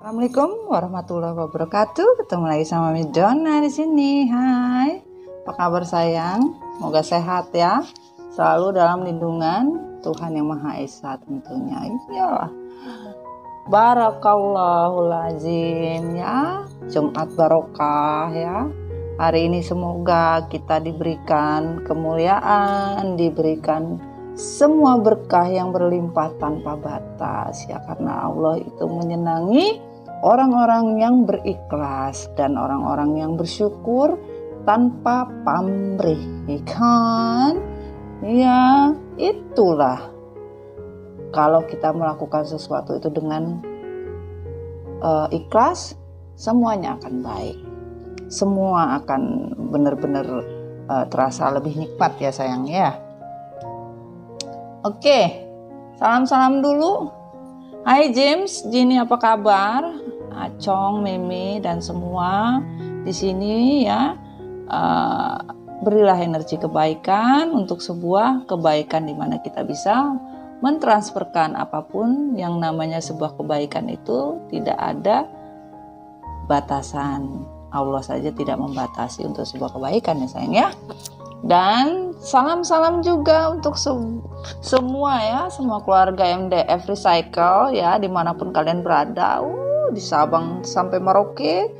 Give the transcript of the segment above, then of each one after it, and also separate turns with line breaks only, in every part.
Assalamualaikum warahmatullahi wabarakatuh. Ketemu lagi sama Mami Donna di sini. Hai, apa kabar sayang? Semoga sehat ya. Selalu dalam lindungan Tuhan Yang Maha Esa tentunya. Iyalah. Barakallahul azim ya. Jumat barokah ya. Hari ini semoga kita diberikan kemuliaan, diberikan semua berkah yang berlimpah tanpa batas ya, karena Allah itu menyenangi orang-orang yang berikhlas dan orang-orang yang bersyukur tanpa pamrih, kan? Ya, itulah kalau kita melakukan sesuatu itu dengan ikhlas, semuanya akan baik. Semua akan benar-benar terasa lebih nikmat ya sayang ya. Oke, salam-salam dulu. Hai James, Jenny apa kabar? Acong, Meme dan semua di sini ya. Berilah energi kebaikan untuk sebuah kebaikan di mana kita bisa mentransferkan apapun yang namanya sebuah kebaikan itu tidak ada batasan. Allah saja tidak membatasi untuk sebuah kebaikan ya sayang ya. Dan salam-salam juga untuk semua ya, semua keluarga MDF Recycle ya, dimanapun kalian berada, di Sabang sampai Merauke,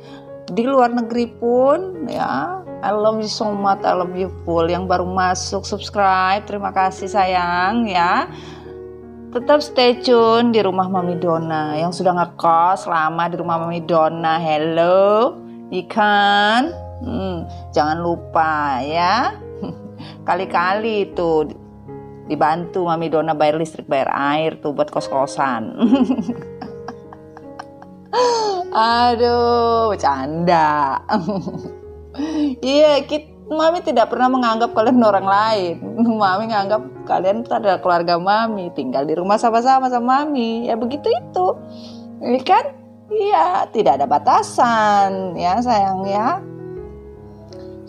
di luar negeri pun ya. I love you so much, I love you full. Yang baru masuk subscribe, terima kasih sayang ya. Tetap stay tune di rumah Mami Donna. Yang sudah ngekos lama di rumah Mami Donna, hello ikan, jangan lupa ya. Kali-kali itu dibantu Mami Donna bayar listrik, bayar air tuh buat kos-kosan. Aduh, bercanda. Iya, Mami tidak pernah menganggap kalian orang lain. Mami menganggap kalian itu adalah keluarga Mami, tinggal di rumah sama-sama sama Mami. Ya begitu itu. Ini kan? Iya, tidak ada batasan ya sayang ya.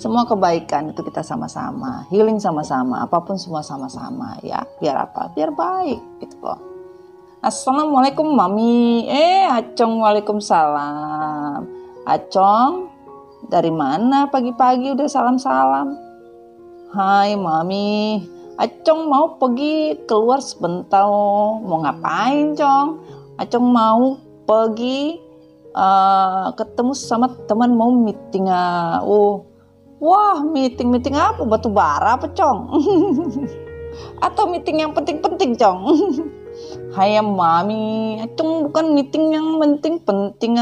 Semua kebaikan itu kita sama-sama, healing sama-sama, apapun semua sama-sama ya. Biar apa? Biar baik gitu loh. Assalamualaikum Mami. Acong, waalaikumsalam. Acong, dari mana pagi-pagi udah salam-salam? Hai Mami, Acong mau pergi keluar sebentar. Mau ngapain Cong? Acong mau pergi ketemu sama teman, mau meeting. Wah, meeting apa? Batu bara apa, Cong? Atau meeting yang penting-penting, Cong? Hai Mami, Acong bukan meeting yang penting-penting.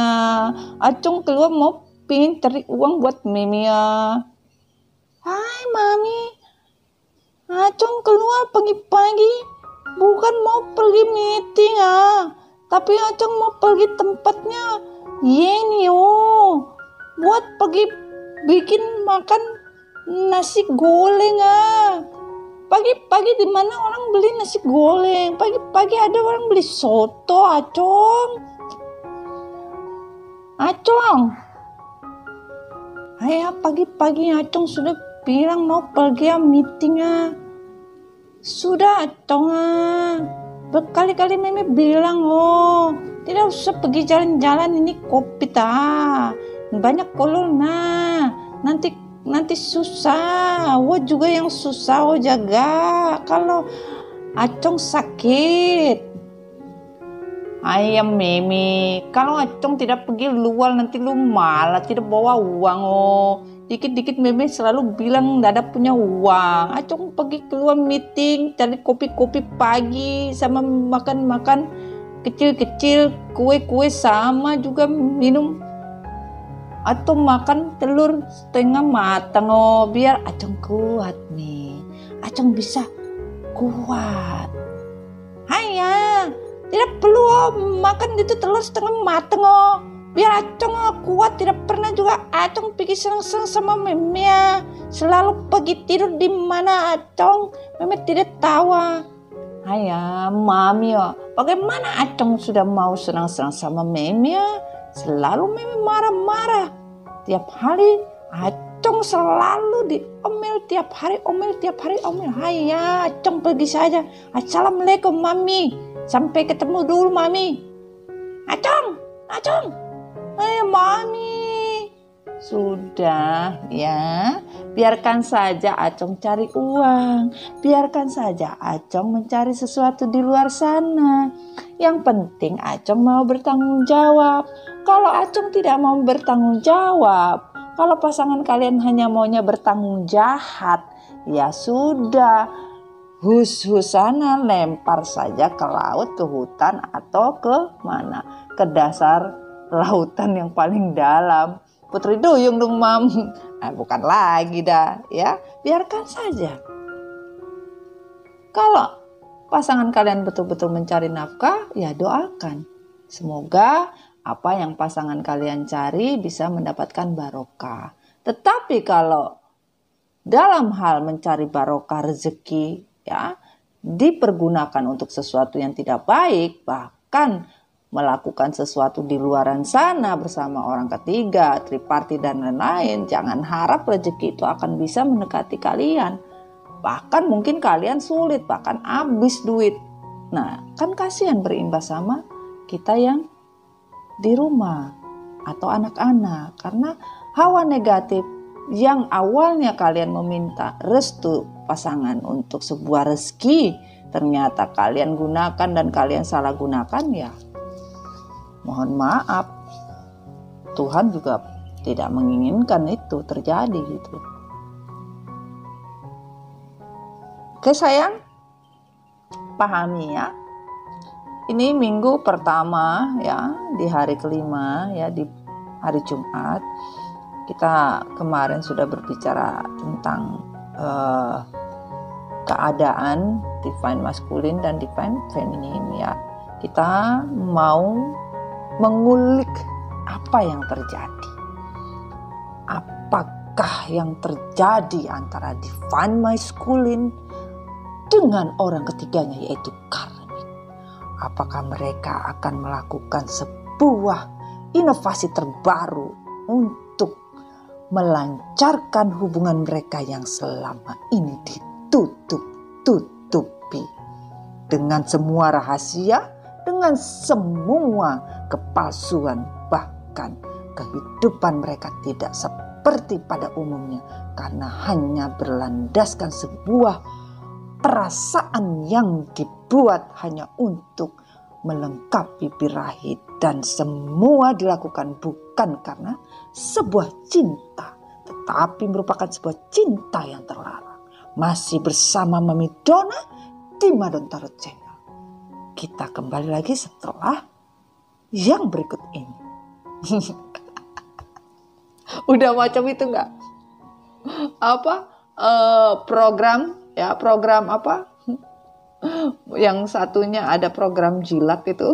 Acong keluar mau pingin cari uang buat Mimi. Hai Mami, Acong keluar pagi-pagi bukan mau pergi meeting tapi Acong mau pergi tempatnya Yenio buat pergi bikin makan nasi goreng. Pagi-pagi di mana orang beli nasi goreng? Pagi-pagi ada orang beli soto, Acong. Ayah pagi-pagi Acong sudah bilang mau pergi meeting. Sudah Acong. Berkali-kali Mimi bilang tidak usah pergi jalan-jalan, ini COVID banyak corona, nanti susah. Juga yang susah jaga kalau Acong sakit. Ayam Mimi, kalau Acong tidak pergi luar nanti lu malah tidak bawa uang. Dikit-dikit Mimi selalu bilang tidak ada punya uang. Acong pergi keluar meeting, cari kopi-kopi pagi sama makan-makan kecil-kecil, kue-kue sama juga minum. Atau makan telur setengah matang biar Acong kuat nih. Acong bisa kuat. Hayya, tidak perlu makan itu telur setengah matang biar Acong kuat. Tidak pernah juga Acong pergi senang-senang sama Meme selalu pergi tidur di mana Acong. Meme tidak tahu. Hayya, Mami bagaimana Acong sudah mau senang-senang sama Meme selalu Meme marah-marah. Tiap hari Acong selalu diomel, tiap hari omel. Hayya, Acong pergi saja. Assalamualaikum Mami. Sampai ketemu dulu Mami. Acong, Acung, ayo mami. Sudah ya, biarkan saja Acong cari uang, biarkan saja Acong mencari sesuatu di luar sana. Yang penting Acong mau bertanggung jawab. Kalau Acong tidak mau bertanggung jawab, kalau pasangan kalian hanya maunya bertanggung jahat, ya sudah, hus-husana lempar saja ke laut, ke hutan, atau ke mana? Ke dasar lautan yang paling dalam. Putri duyung dong mam. Bukan lagi dah ya. Biarkan saja. Kalau pasangan kalian betul-betul mencari nafkah, ya doakan. Semoga apa yang pasangan kalian cari bisa mendapatkan barokah. Tetapi kalau dalam hal mencari barokah rezeki ya dipergunakan untuk sesuatu yang tidak baik, bahkan melakukan sesuatu di luaran sana bersama orang ketiga, triparti dan lain-lain, jangan harap rezeki itu akan bisa mendekati kalian. Bahkan mungkin kalian sulit, bahkan habis duit. Nah, kan kasihan berimbas sama kita yang di rumah atau anak-anak. Karena hawa negatif yang awalnya kalian meminta restu pasangan untuk sebuah rezeki, ternyata kalian gunakan dan kalian salah gunakan, ya mohon maaf, Tuhan juga tidak menginginkan itu terjadi gitu. Oke sayang, pahami ya. Ini minggu pertama ya, di hari kelima ya, di hari Jumat. Kita kemarin sudah berbicara tentang keadaan divine maskulin dan divine feminin ya. Kita mau mengulik apa yang terjadi. Apakah yang terjadi antara divine masculine dengan orang ketiganya yaitu karmik? Apakah mereka akan melakukan sebuah inovasi terbaru untuk melancarkan hubungan mereka yang selama ini ditutup-tutupi dengan semua rahasia, dengan semua kepalsuan, bahkan kehidupan mereka tidak seperti pada umumnya karena hanya berlandaskan sebuah perasaan yang dibuat hanya untuk melengkapi birahi, dan semua dilakukan bukan karena sebuah cinta, tetapi merupakan sebuah cinta yang terlarang. Masih bersama Mami Dona di Madon Tarot Channel. Kita kembali lagi setelah yang berikut ini. Udah macam itu enggak? Program apa? Yang satunya ada program jilat itu.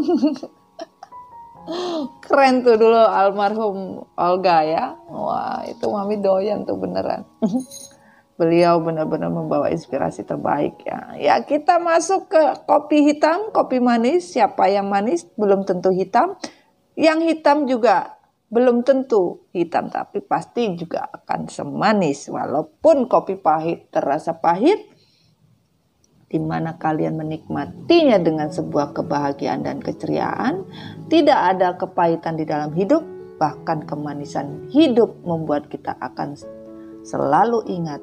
Keren tuh dulu almarhum Olga ya. Wah, itu Mami doyan tuh beneran. Beliau benar-benar membawa inspirasi terbaik ya. Ya, kita masuk ke kopi hitam, kopi manis. Siapa yang manis belum tentu hitam. Yang hitam juga belum tentu hitam, tapi pasti juga akan semanis. Walaupun kopi pahit terasa pahit, di mana kalian menikmatinya dengan sebuah kebahagiaan dan keceriaan. Tidak ada kepahitan di dalam hidup, bahkan kemanisan hidup membuat kita akan selalu ingat.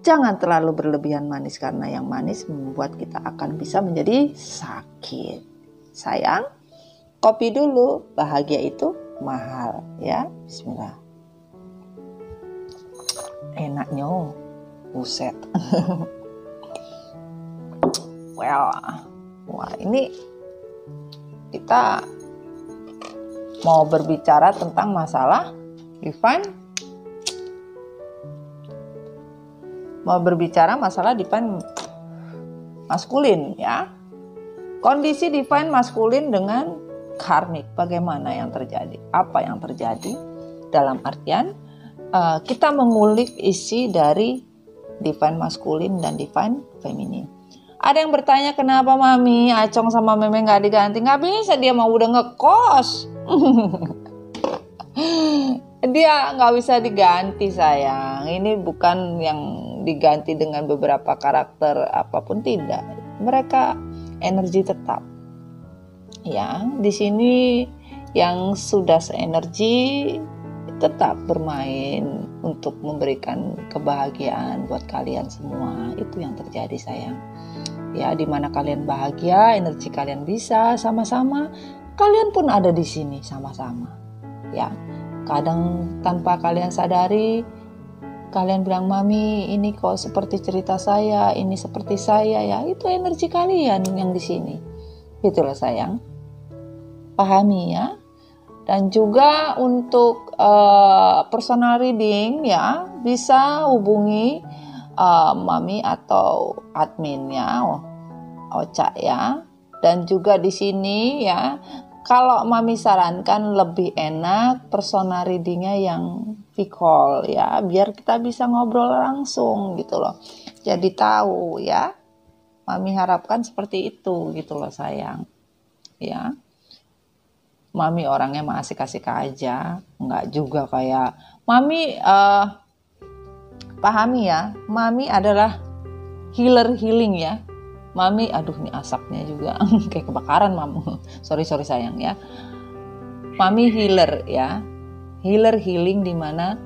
Jangan terlalu berlebihan manis, karena yang manis membuat kita akan bisa menjadi sakit. Sayang, kopi dulu, bahagia itu mahal ya. Bismillah. Enaknya, buset. Well, wah ini kita mau berbicara tentang masalah divine. Mau berbicara masalah divine maskulin ya. Kondisi divine maskulin dengan karmik, bagaimana yang terjadi? Apa yang terjadi? Dalam artian kita mengulik isi dari divine maskulin dan divine feminin. Ada yang bertanya, kenapa Mami Acong sama Meme gak diganti? Gak bisa, dia mau udah ngekos. Dia gak bisa diganti sayang. Ini bukan yang diganti dengan beberapa karakter apapun, tidak. Mereka energi tetap. Ya, di sini yang sudah seenergi tetap bermain untuk memberikan kebahagiaan buat kalian semua. Itu yang terjadi sayang. Ya, dimana kalian bahagia, energi kalian bisa sama-sama, kalian pun ada di sini sama-sama. Ya, kadang tanpa kalian sadari, kalian bilang, "Mami, ini kok seperti cerita saya, ini seperti saya." Ya, itu energi kalian yang di sini. Itulah sayang. Pahami ya. Dan juga untuk personal reading ya, bisa hubungi Mami atau adminnya, Ocha ya. Dan juga di sini ya, kalau Mami sarankan lebih enak personal readingnya yang call ya, biar kita bisa ngobrol langsung gitu loh. Jadi tahu ya. Mami harapkan seperti itu gitu loh sayang. Ya. Mami orangnya mah asik-asik aja, nggak juga kayak Mami pahami ya, Mami adalah healing ya. Mami, aduh nih asapnya juga kayak kebakaran Mamu. Sorry sayang ya. Mami healer ya, healing dimana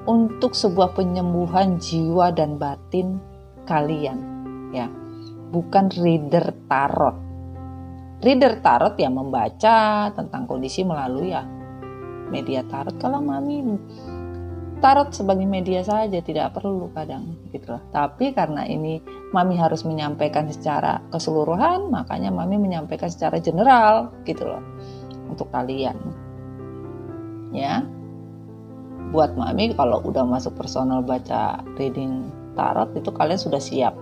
untuk sebuah penyembuhan jiwa dan batin kalian ya, bukan reader tarot. Reader tarot yang membaca tentang kondisi melalui ya media tarot. Kalau Mami tarot sebagai media saja, tidak perlu kadang gitu loh. Tapi karena ini Mami harus menyampaikan secara keseluruhan, makanya Mami menyampaikan secara general gitu loh untuk kalian. Ya. Buat Mami kalau udah masuk personal baca reading tarot itu kalian sudah siap.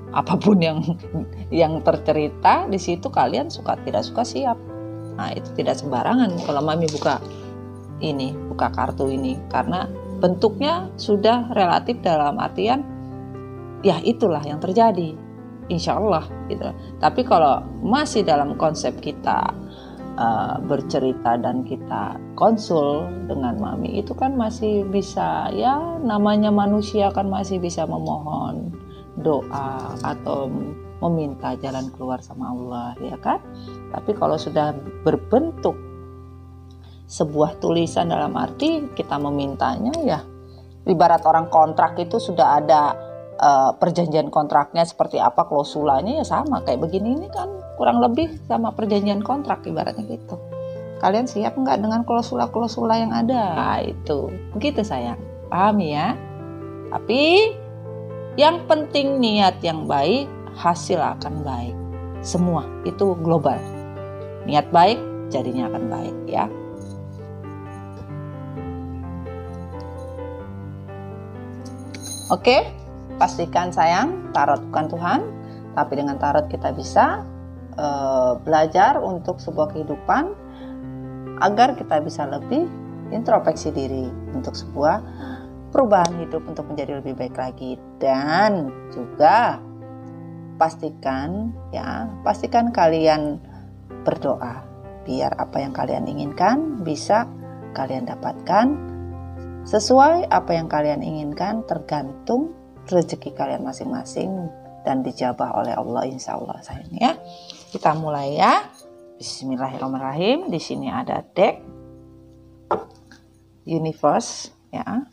Apapun yang tercerita di situ kalian suka tidak suka siap. Nah, itu tidak sembarangan kalau Mami buka kartu ini, karena bentuknya sudah relatif dalam artian ya itulah yang terjadi, insya Allah gitu. Tapi kalau masih dalam konsep kita bercerita dan kita konsul dengan Mami, itu kan masih bisa ya, namanya manusia kan masih bisa memohon doa atau meminta jalan keluar sama Allah ya kan. Tapi kalau sudah berbentuk sebuah tulisan dalam arti kita memintanya ya, ibarat orang kontrak itu sudah ada perjanjian kontraknya seperti apa, klausulanya ya sama kayak begini, ini kan kurang lebih sama perjanjian kontrak ibaratnya gitu. Kalian siap nggak dengan klausula yang ada? Nah, itu begitu sayang, pahami ya. Tapi yang penting niat yang baik, hasil akan baik. Semua itu global. Niat baik, jadinya akan baik ya. Oke, pastikan sayang, tarot bukan Tuhan. Tapi dengan tarot kita bisa belajar untuk sebuah kehidupan, agar kita bisa lebih introspeksi diri untuk sebuah perubahan hidup untuk menjadi lebih baik lagi. Dan juga pastikan kalian berdoa biar apa yang kalian inginkan bisa kalian dapatkan sesuai apa yang kalian inginkan, tergantung rezeki kalian masing-masing dan dijabah oleh Allah, insya Allah sayang ya. Kita mulai ya. Bismillahirrahmanirrahim. Di sini ada deck Universe ya.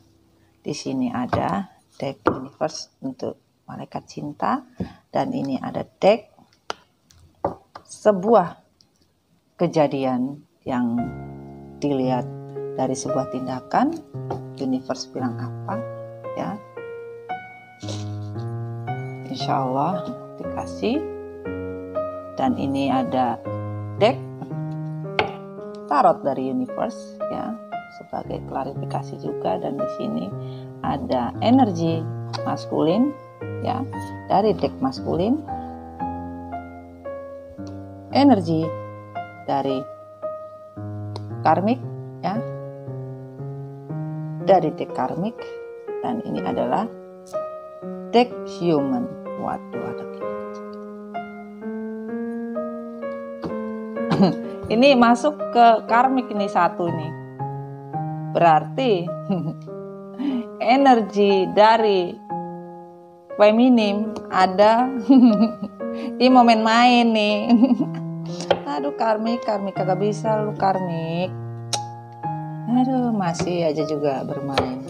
Di sini ada deck Universe untuk malaikat cinta, dan ini ada deck sebuah kejadian yang dilihat dari sebuah tindakan. Universe bilang apa ya, insya Allah dikasih. Dan ini ada deck tarot dari Universe ya, sebagai klarifikasi juga. Dan di sini ada energi maskulin ya, dari deck maskulin, energi dari karmik ya, dari deck karmik. Dan ini adalah deck human. Waduh, ada ini masuk ke karmik, ini satu nih, berarti energi dari feminim ada. Ini momen main nih. Aduh karmik kagak bisa lu karmik. Aduh masih aja juga bermain.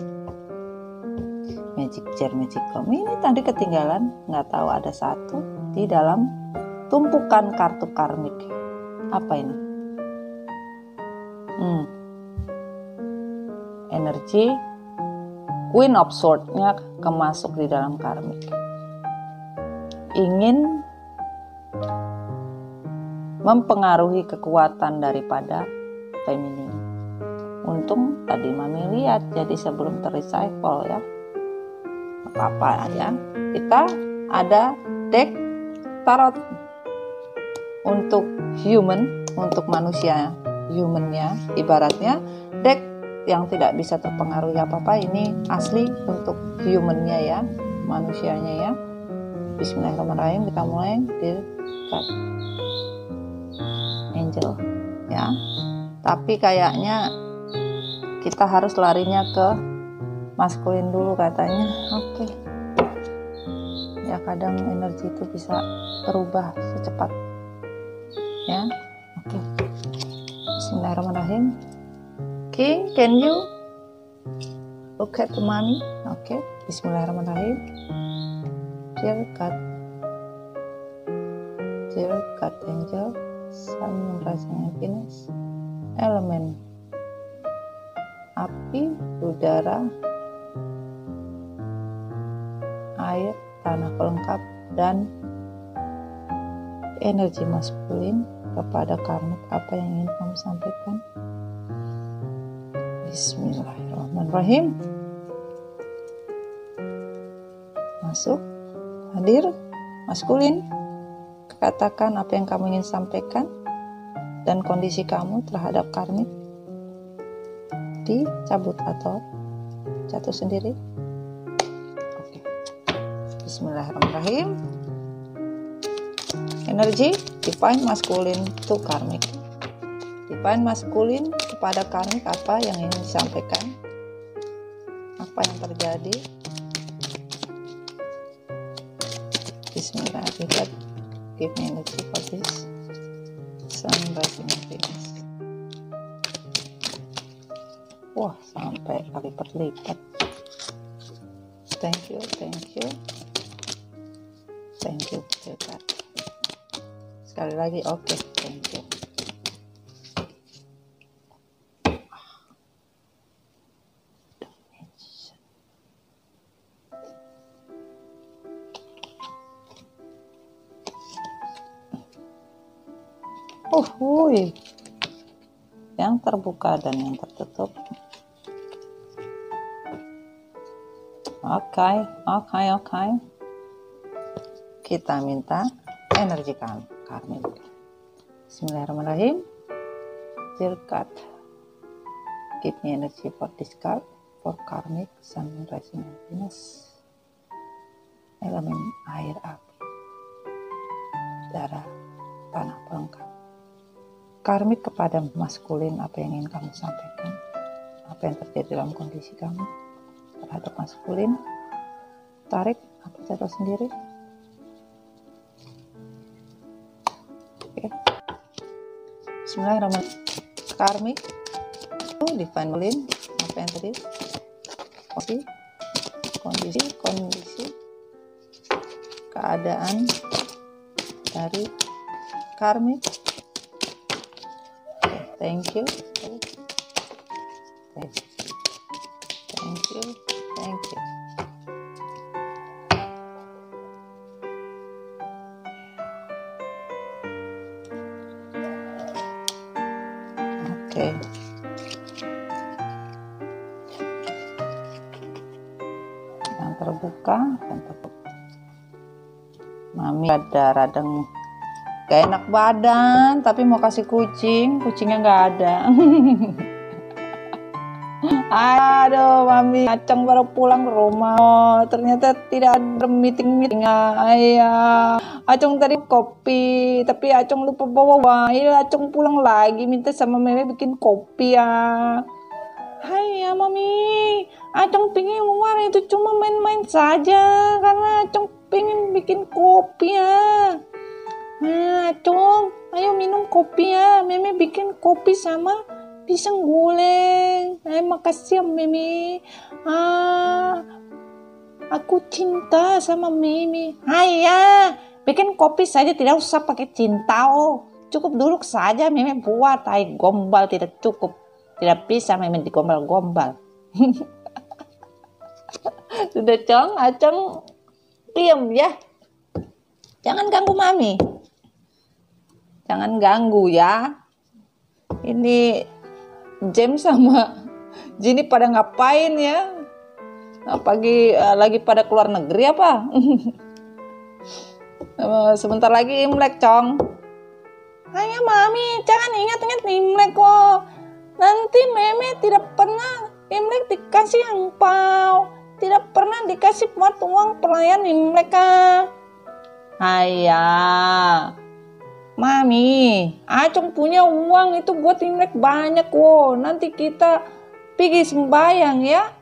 Magic jar, magic comb ini tadi ketinggalan, nggak tahu ada satu di dalam tumpukan kartu karmik. Apa ini? Energi Queen of Swords-nya kemasuk di dalam karmik. Ingin mempengaruhi kekuatan daripada feminin. Untung tadi Mami lihat, jadi sebelum terrecycle ya. Apa-apa ya. Kita ada deck tarot untuk human, untuk manusia humannya, ibaratnya deck yang tidak bisa terpengaruhi apa-apa. Ini asli untuk humannya ya, manusianya ya. Bismillahirrahmanirrahim, kita mulai dear God angel ya. Tapi kayaknya kita harus larinya ke maskulin dulu katanya. Oke. Ya kadang energi itu bisa berubah secepat ya. Oke. Bismillahirrahmanirrahim. King, can you look at the mommy? Oke. Bismillahirrahmanirrahim. Dear God angel, Sun, Moon, Rising, and Venus, elemen api, udara, air, tanah pelengkap, dan energi maskulin kepada karmik. Apa yang ingin kamu sampaikan? Bismillahirrahmanirrahim. Masuk, hadir, maskulin. Katakan apa yang kamu ingin sampaikan dan kondisi kamu terhadap karmik. Dicabut atau jatuh sendiri. Oke. Bismillahirrahmanirrahim. Energi divine maskulin to karmik. Divine maskulin kepada karmik, apa yang ingin disampaikan? Apa yang terjadi? Bismillahirrahmanirrahim. Give me energy for this. Sun, Rising, and Venus. Wah, sampai kali berlipat. Thank you. Dekat. Sekali lagi, oke. Thank you. Yang terbuka dan yang tertutup. Oke. Kita minta energi karmik. Bismillahirrahmanirrahim. Dear God, give me energy for this card, for karmik, Sun, Rising, and Venus, elemen air, api, darah, tanah pelengkap. Karmik kepada maskulin, apa yang ingin kamu sampaikan? Apa yang terjadi dalam kondisi kamu terhadap maskulin? Tarik atau jatuh sendiri? Oke. Bismillahirrahmanirrahim. Karmik itu divine maskulin, apa yang tadi? Kondisi keadaan dari karmik. Thank you. Oke. Yang terbuka dan tertutup. Mami ada radang gak enak badan, tapi mau kasih kucingnya nggak ada. Aduh, Mami, Acung baru pulang ke rumah. Oh, ternyata tidak ada meeting. Ayah, Acung tadi kopi, tapi Acung lupa bawa wine. Acung pulang lagi, minta sama Meme bikin kopi ya. Hai ya Mami, Acung pingin luar itu cuma main-main saja, karena Acung pingin bikin kopi ya. Ayo minum kopi ya. Meme bikin kopi sama pisang goreng. Makasih ya Meme. Aku cinta sama Meme. Ayah, bikin kopi saja, tidak usah pakai cinta. Cukup duduk saja Meme buat. Gombal tidak cukup. Tidak bisa Meme digombal-gombal. Sudah Cong, Acong diam ya. Jangan ganggu Mami. Jangan ganggu ya. Ini James sama Jinny pada ngapain ya? Lagi pada keluar negeri apa? Sebentar lagi Imlek, Cong. Ayo Mami, jangan ingat-ingat Imlek kok. Nanti Meme tidak pernah Imlek dikasih angpau. Tidak pernah dikasih buat uang pelayan Imlek kah? Ayah, Mami, Acong punya uang itu buat Imlek banyak kok. Nanti kita pergi sembayang ya,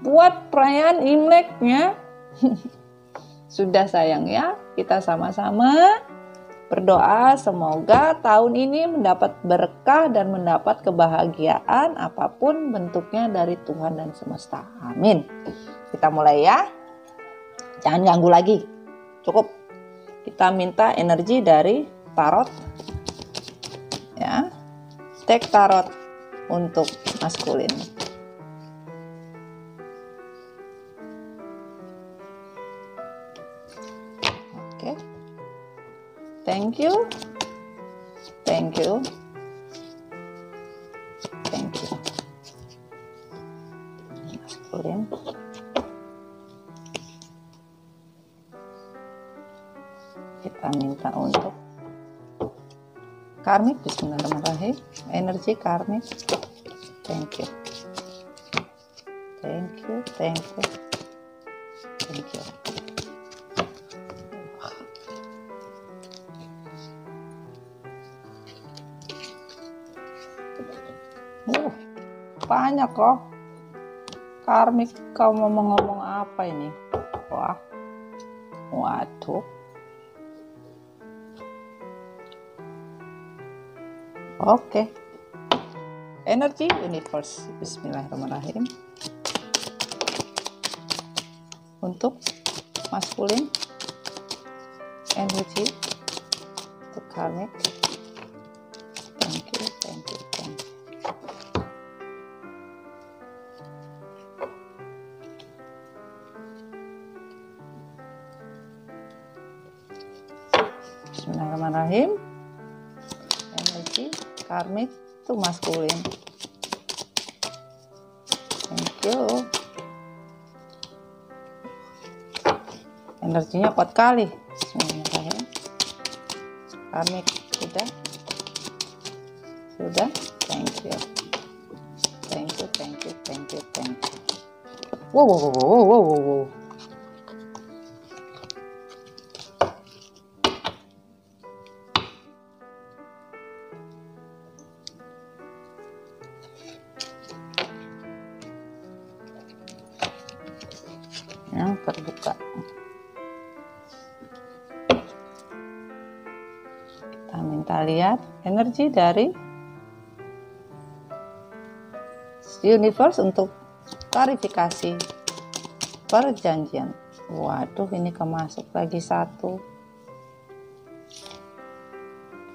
buat perayaan Imleknya. Sudah sayang ya, kita sama-sama berdoa semoga tahun ini mendapat berkah dan mendapat kebahagiaan apapun bentuknya dari Tuhan dan semesta. Amin. Kita mulai ya. Jangan ganggu lagi. Cukup. Kita minta energi dari tarot. Ya. Deck tarot untuk maskulin. Oke. Thank you. Thank you. Thank you. Maskulin. Kita minta untuk karmik. Bismillahirrahmanirrahim. Energi karmik. Thank you. Thank you. Thank you. Thank you. Banyak kok. Karmik, kau mau ngomong apa ini? Wah. Waduh. Oke. Energi universe. Bismillahirrahmanirrahim. Untuk maskulin. Energi. Untuk karmik. Thank you, thank you, thank you. Bismillahirrahmanirrahim. Energi karmik itu maskulin. Thank you. Energinya kuat kali. Bismillahirrahmanirrahim. Karmik sudah. Thank you. Thank you, thank you, thank you, thank you. Wow. Yang terbuka. Kita minta lihat energi dari universe untuk klarifikasi perjanjian. Waduh, ini kemasuk lagi satu.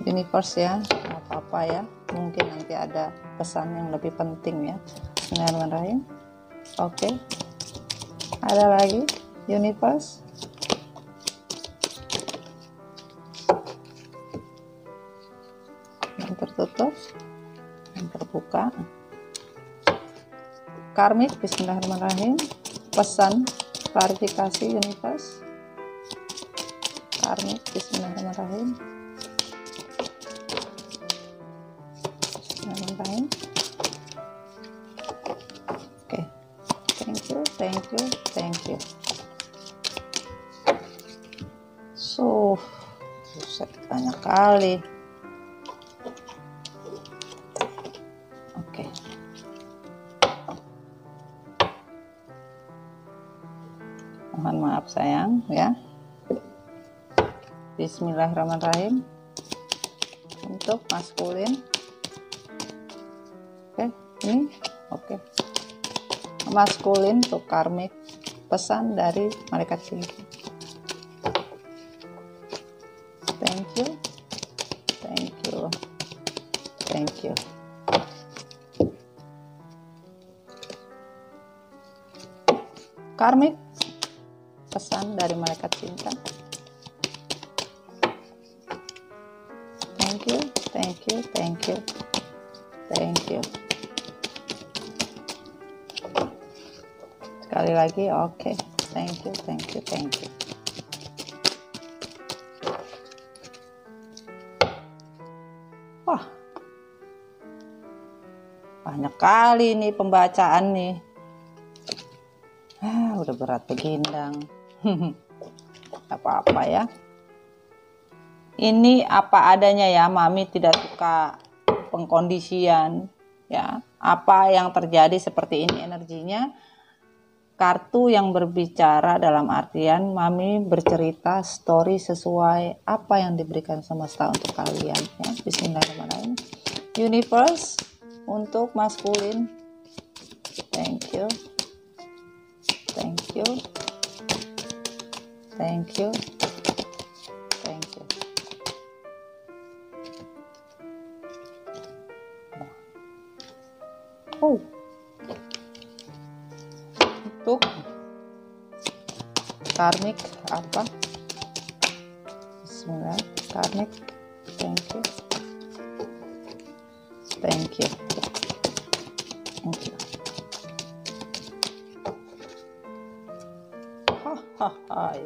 Universe ya, nggak apa-apa ya. Mungkin nanti ada pesan yang lebih penting ya. Bismillahirrahmanirrahim. Oke. Ada lagi universe. Yang tertutup, yang terbuka. Karmik. Bismillahirrahmanirrahim. Pesan klarifikasi universe. Karmik. Bismillahirrahmanirrahim. Bismillahirrahmanirrahim. Oke. Thank you. Buset, banyak kali. Oke. Mohon maaf sayang ya. Bismillahirrahmanirrahim. untuk maskulin. Oke, ini oke. Maskulin to karmik, pesan dari malaikat cinta. Thank you, thank you, thank you. Karmik, pesan dari malaikat cinta. Thank you, thank you, thank you, thank you. Sekali lagi, oke. Thank you, thank you, thank you. Wah, banyak kali nih pembacaan nih. Udah berat begindang. Apa-apa ya. Ini apa adanya ya, Mami tidak suka pengkondisian ya. Apa yang terjadi seperti ini energinya. Kartu yang berbicara dalam artian Mami bercerita story sesuai apa yang diberikan semesta untuk kalian ya. Bismillahirrahmanirrahim. Universe untuk maskulin. Thank you. Thank you. Thank you. Thank you. Oh. Untuk karmik apa? Bismillah, karmik. Thank you. Thank you. Thank you. Hai.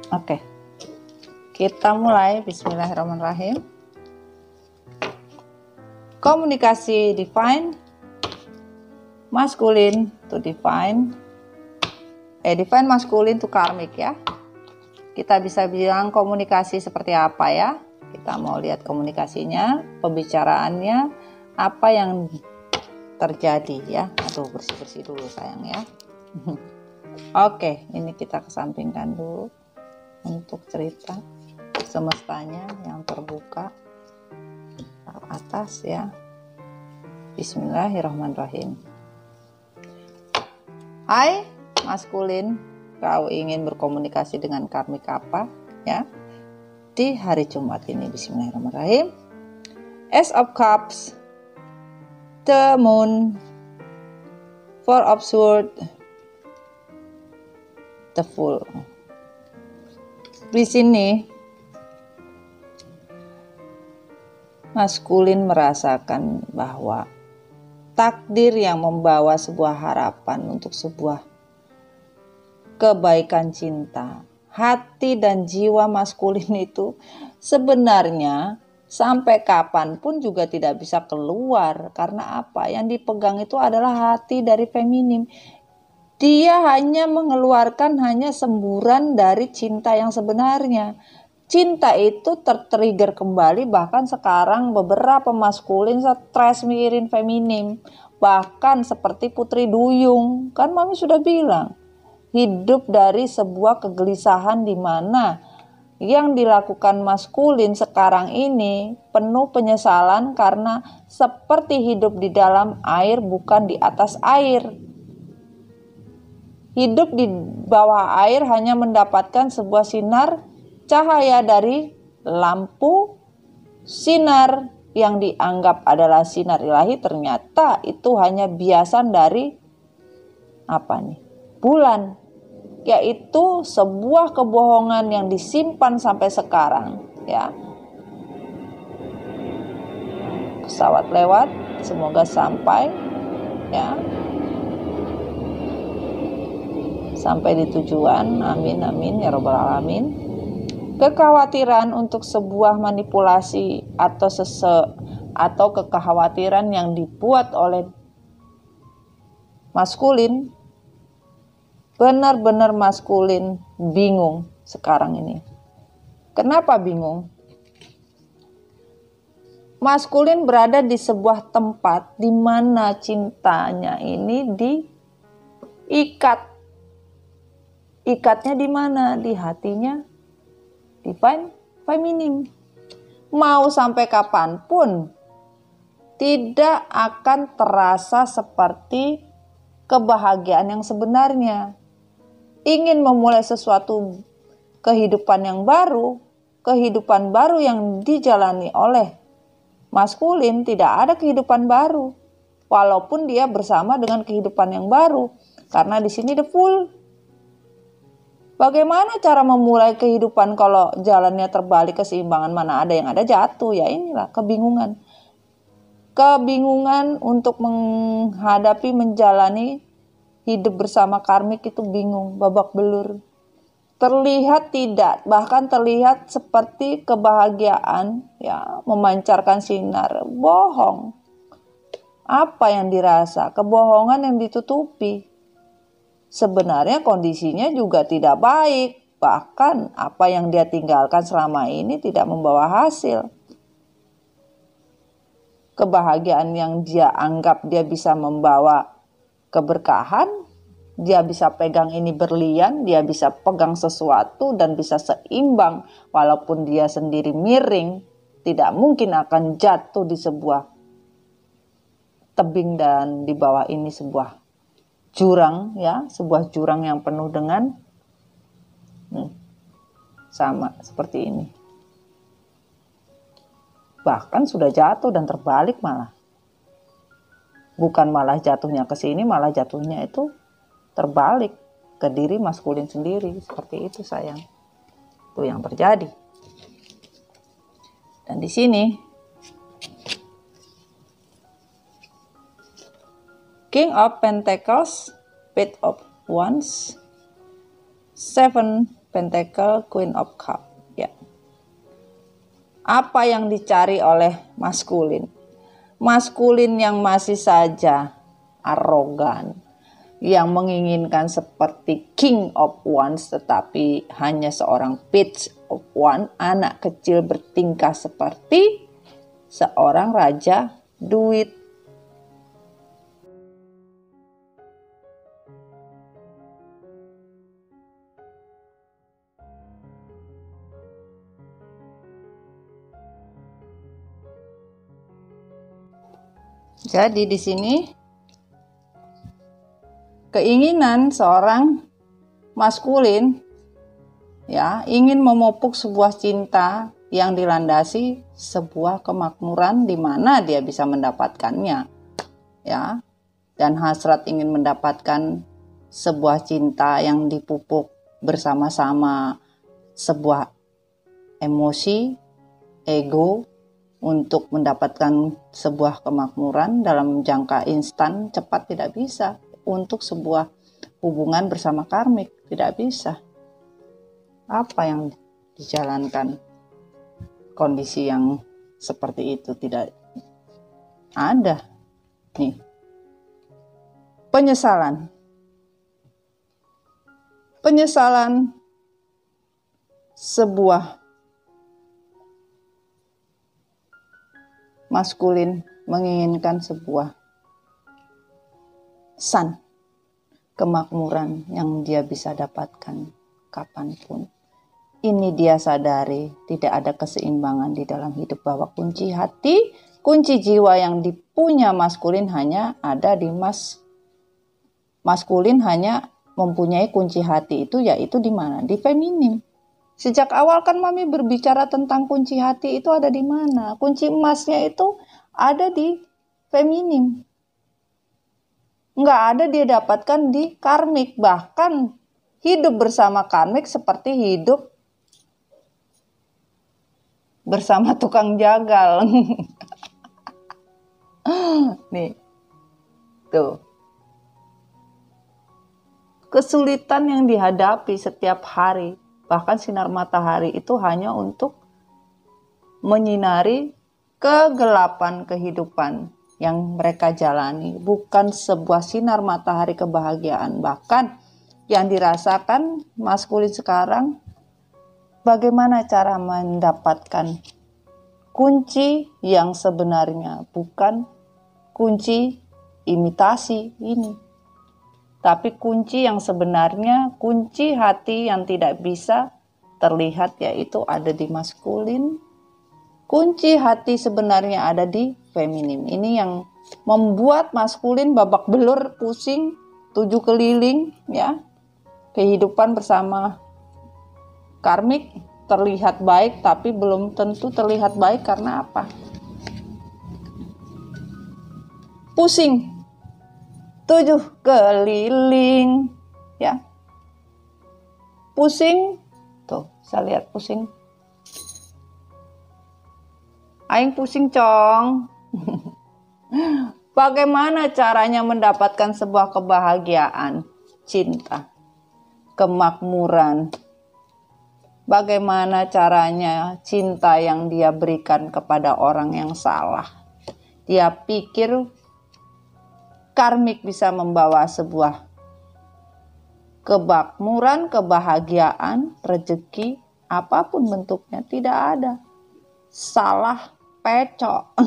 Oke. Kita mulai. Bismillahirrahmanirrahim. Komunikasi divine, maskulin to divine. Divine maskulin to karmik ya. Kita bisa bilang komunikasi seperti apa ya. Kita mau lihat komunikasinya, pembicaraannya, apa yang terjadi ya. Aduh, bersih-bersih dulu sayang ya. Oke, ini kita kesampingkan dulu untuk cerita semestanya yang terbuka atas ya. Bismillahirrahmanirrahim. Hai maskulin, kau ingin berkomunikasi dengan karmik apa ya di hari Jumat ini? Bismillahirrahmanirrahim. Ace of Cups, the Moon, Four of Swords, the Fool. Di sini maskulin merasakan bahwa takdir yang membawa sebuah harapan untuk sebuah kebaikan cinta. Hati dan jiwa maskulin itu sebenarnya sampai kapanpun juga tidak bisa keluar. Karena apa? Yang dipegang itu adalah hati dari feminim. Dia hanya mengeluarkan hanya semburan dari cinta yang sebenarnya. Cinta itu tertrigger kembali, bahkan sekarang beberapa maskulin stres mikirin feminim. Bahkan seperti Putri Duyung, kan Mami sudah bilang. Hidup dari sebuah kegelisahan di mana yang dilakukan maskulin sekarang ini penuh penyesalan karena seperti hidup di dalam air bukan di atas air. Hidup di bawah air hanya mendapatkan sebuah sinar cahaya dari lampu, sinar yang dianggap adalah sinar ilahi ternyata itu hanya biasan dari apa nih? Bulan, yaitu sebuah kebohongan yang disimpan sampai sekarang ya. Pesawat lewat, semoga sampai ya, sampai di tujuan, amin amin ya robbal alamin. Kekhawatiran untuk sebuah manipulasi atau kekhawatiran yang dibuat oleh maskulin. Benar-benar maskulin bingung sekarang ini. Kenapa bingung? Maskulin berada di sebuah tempat di mana cintanya ini diikat. Ikatnya di mana? Di hatinya, di feminim. Mau sampai kapanpun tidak akan terasa seperti kebahagiaan yang sebenarnya. Ingin memulai sesuatu kehidupan baru yang dijalani oleh maskulin, tidak ada kehidupan baru. Walaupun dia bersama dengan kehidupan yang baru, karena di sini the full. Bagaimana cara memulai kehidupan kalau jalannya terbalik, keseimbangan mana ada, yang ada jatuh? Ya inilah kebingungan. Kebingungan untuk menghadapi, menjalani hidup bersama karmik itu bingung, babak belur. Terlihat tidak, bahkan terlihat seperti kebahagiaan, ya, memancarkan sinar. Bohong. Apa yang dirasa? Kebohongan yang ditutupi. Sebenarnya kondisinya juga tidak baik. Bahkan apa yang dia tinggalkan selama ini tidak membawa hasil. Kebahagiaan yang dia anggap dia bisa membawa keberkahan, dia bisa pegang ini berlian, dia bisa pegang sesuatu dan bisa seimbang walaupun dia sendiri miring, tidak mungkin akan jatuh di sebuah tebing dan di bawah ini sebuah jurang, ya, sebuah jurang yang penuh dengan sama seperti ini. Bahkan sudah jatuh dan terbalik malah. Bukan malah jatuhnya ke sini, malah jatuhnya itu terbalik ke diri maskulin sendiri. Seperti itu sayang. Itu yang terjadi. Dan di sini King of Pentacles, Page of Wands, Seven Pentacle, Queen of Cup. Ya. Apa yang dicari oleh maskulin? Maskulin yang masih saja arogan, yang menginginkan seperti King of Wands tetapi hanya seorang Page of Wands, anak kecil bertingkah seperti seorang raja duit. Jadi di sini keinginan seorang maskulin, ya, ingin memupuk sebuah cinta yang dilandasi sebuah kemakmuran di mana dia bisa mendapatkannya, ya, dan hasrat ingin mendapatkan sebuah cinta yang dipupuk bersama-sama, sebuah emosi, ego, untuk mendapatkan sebuah kemakmuran dalam jangka instan cepat tidak bisa. Untuk sebuah hubungan bersama karmik tidak bisa. Apa yang dijalankan? Kondisi yang seperti itu tidak ada. Nih, penyesalan. Penyesalan sebuah maskulin menginginkan sebuah kemakmuran yang dia bisa dapatkan kapanpun. Ini dia sadari tidak ada keseimbangan di dalam hidup, bahwa kunci hati, kunci jiwa yang dipunya maskulin hanya ada di maskulin hanya mempunyai kunci hati itu, yaitu di mana? Di feminim. Sejak awal kan Mami berbicara tentang kunci hati itu ada di mana? Kunci emasnya itu ada di feminim. Nggak ada dia dapatkan di karmik. Bahkan hidup bersama karmik seperti hidup bersama tukang jagal. Nih, tuh. Kesulitan yang dihadapi setiap hari. Bahkan sinar matahari itu hanya untuk menyinari kegelapan kehidupan yang mereka jalani. Bukan sebuah sinar matahari kebahagiaan. Bahkan yang dirasakan maskulin sekarang, bagaimana cara mendapatkan kunci yang sebenarnya, bukan kunci imitasi ini. Tapi kunci yang sebenarnya, kunci hati yang tidak bisa terlihat, yaitu ada di maskulin. Kunci hati sebenarnya ada di feminim. Ini yang membuat maskulin babak belur, pusing, 7 keliling, ya. Kehidupan bersama karmik terlihat baik, tapi belum tentu terlihat baik. Karena apa? Pusing, 7 keliling, ya. Pusing, tuh, saya lihat pusing. Aing pusing, cong. Bagaimana caranya mendapatkan sebuah kebahagiaan, cinta, kemakmuran? Bagaimana caranya cinta yang dia berikan kepada orang yang salah? Dia pikir karmik bisa membawa sebuah kemakmuran, kebahagiaan, rezeki, apapun bentuknya. Tidak ada. Salah pecok.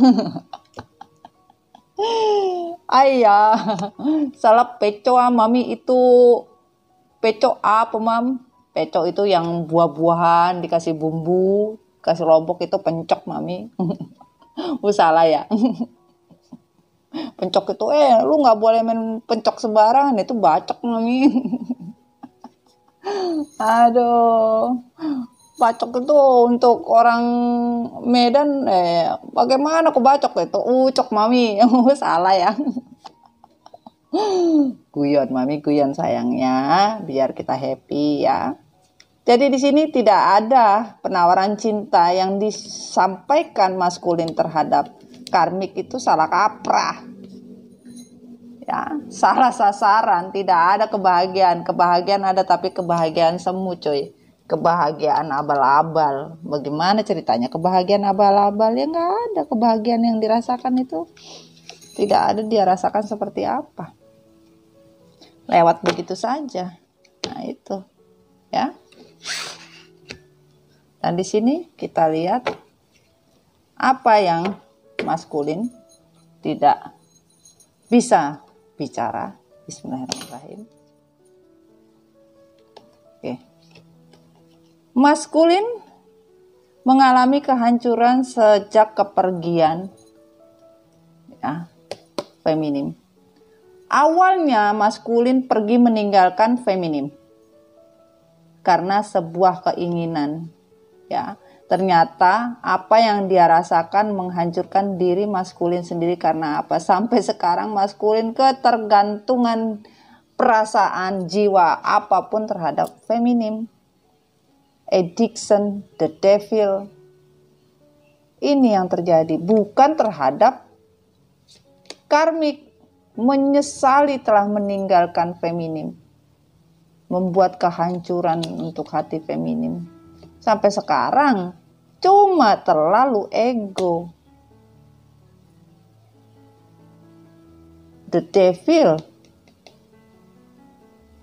Ayah, salah peco mami itu. Peco apa mam? Peco itu yang buah-buahan dikasih bumbu, kasih lombok, itu pencok mami. Salah ya. Pencok itu lu nggak boleh main pencok sembarangan, itu bacok mami. Aduh, bacok itu untuk orang Medan, bagaimana aku bacok itu? Ucok mami. Salah ya. Guyon mami, guyon sayangnya, biar kita happy ya. Jadi di sini tidak ada penawaran cinta yang disampaikan maskulin terhadap karmik, itu salah kaprah. Ya, salah sasaran, tidak ada kebahagiaan. Kebahagiaan ada, tapi kebahagiaan semu, coy. Kebahagiaan abal-abal. Bagaimana ceritanya kebahagiaan abal-abal? Ya nggak ada kebahagiaan yang dirasakan itu. Tidak ada dia rasakan seperti apa. Lewat begitu saja. Nah itu, ya. Dan di sini kita lihat apa yang maskulin tidak bisa bicara. Bismillahirrahmanirrahim. Oke. Maskulin mengalami kehancuran sejak kepergian, ya, feminim. Awalnya maskulin pergi meninggalkan feminim karena sebuah keinginan, ya. Ternyata apa yang dia rasakan menghancurkan diri maskulin sendiri. Karena apa? Sampai sekarang maskulin ketergantungan perasaan, jiwa, apapun terhadap feminim. Addiction, the devil. Ini yang terjadi, bukan terhadap karmik. Menyesali telah meninggalkan feminim, membuat kehancuran untuk hati feminim. Sampai sekarang cuma terlalu ego. The devil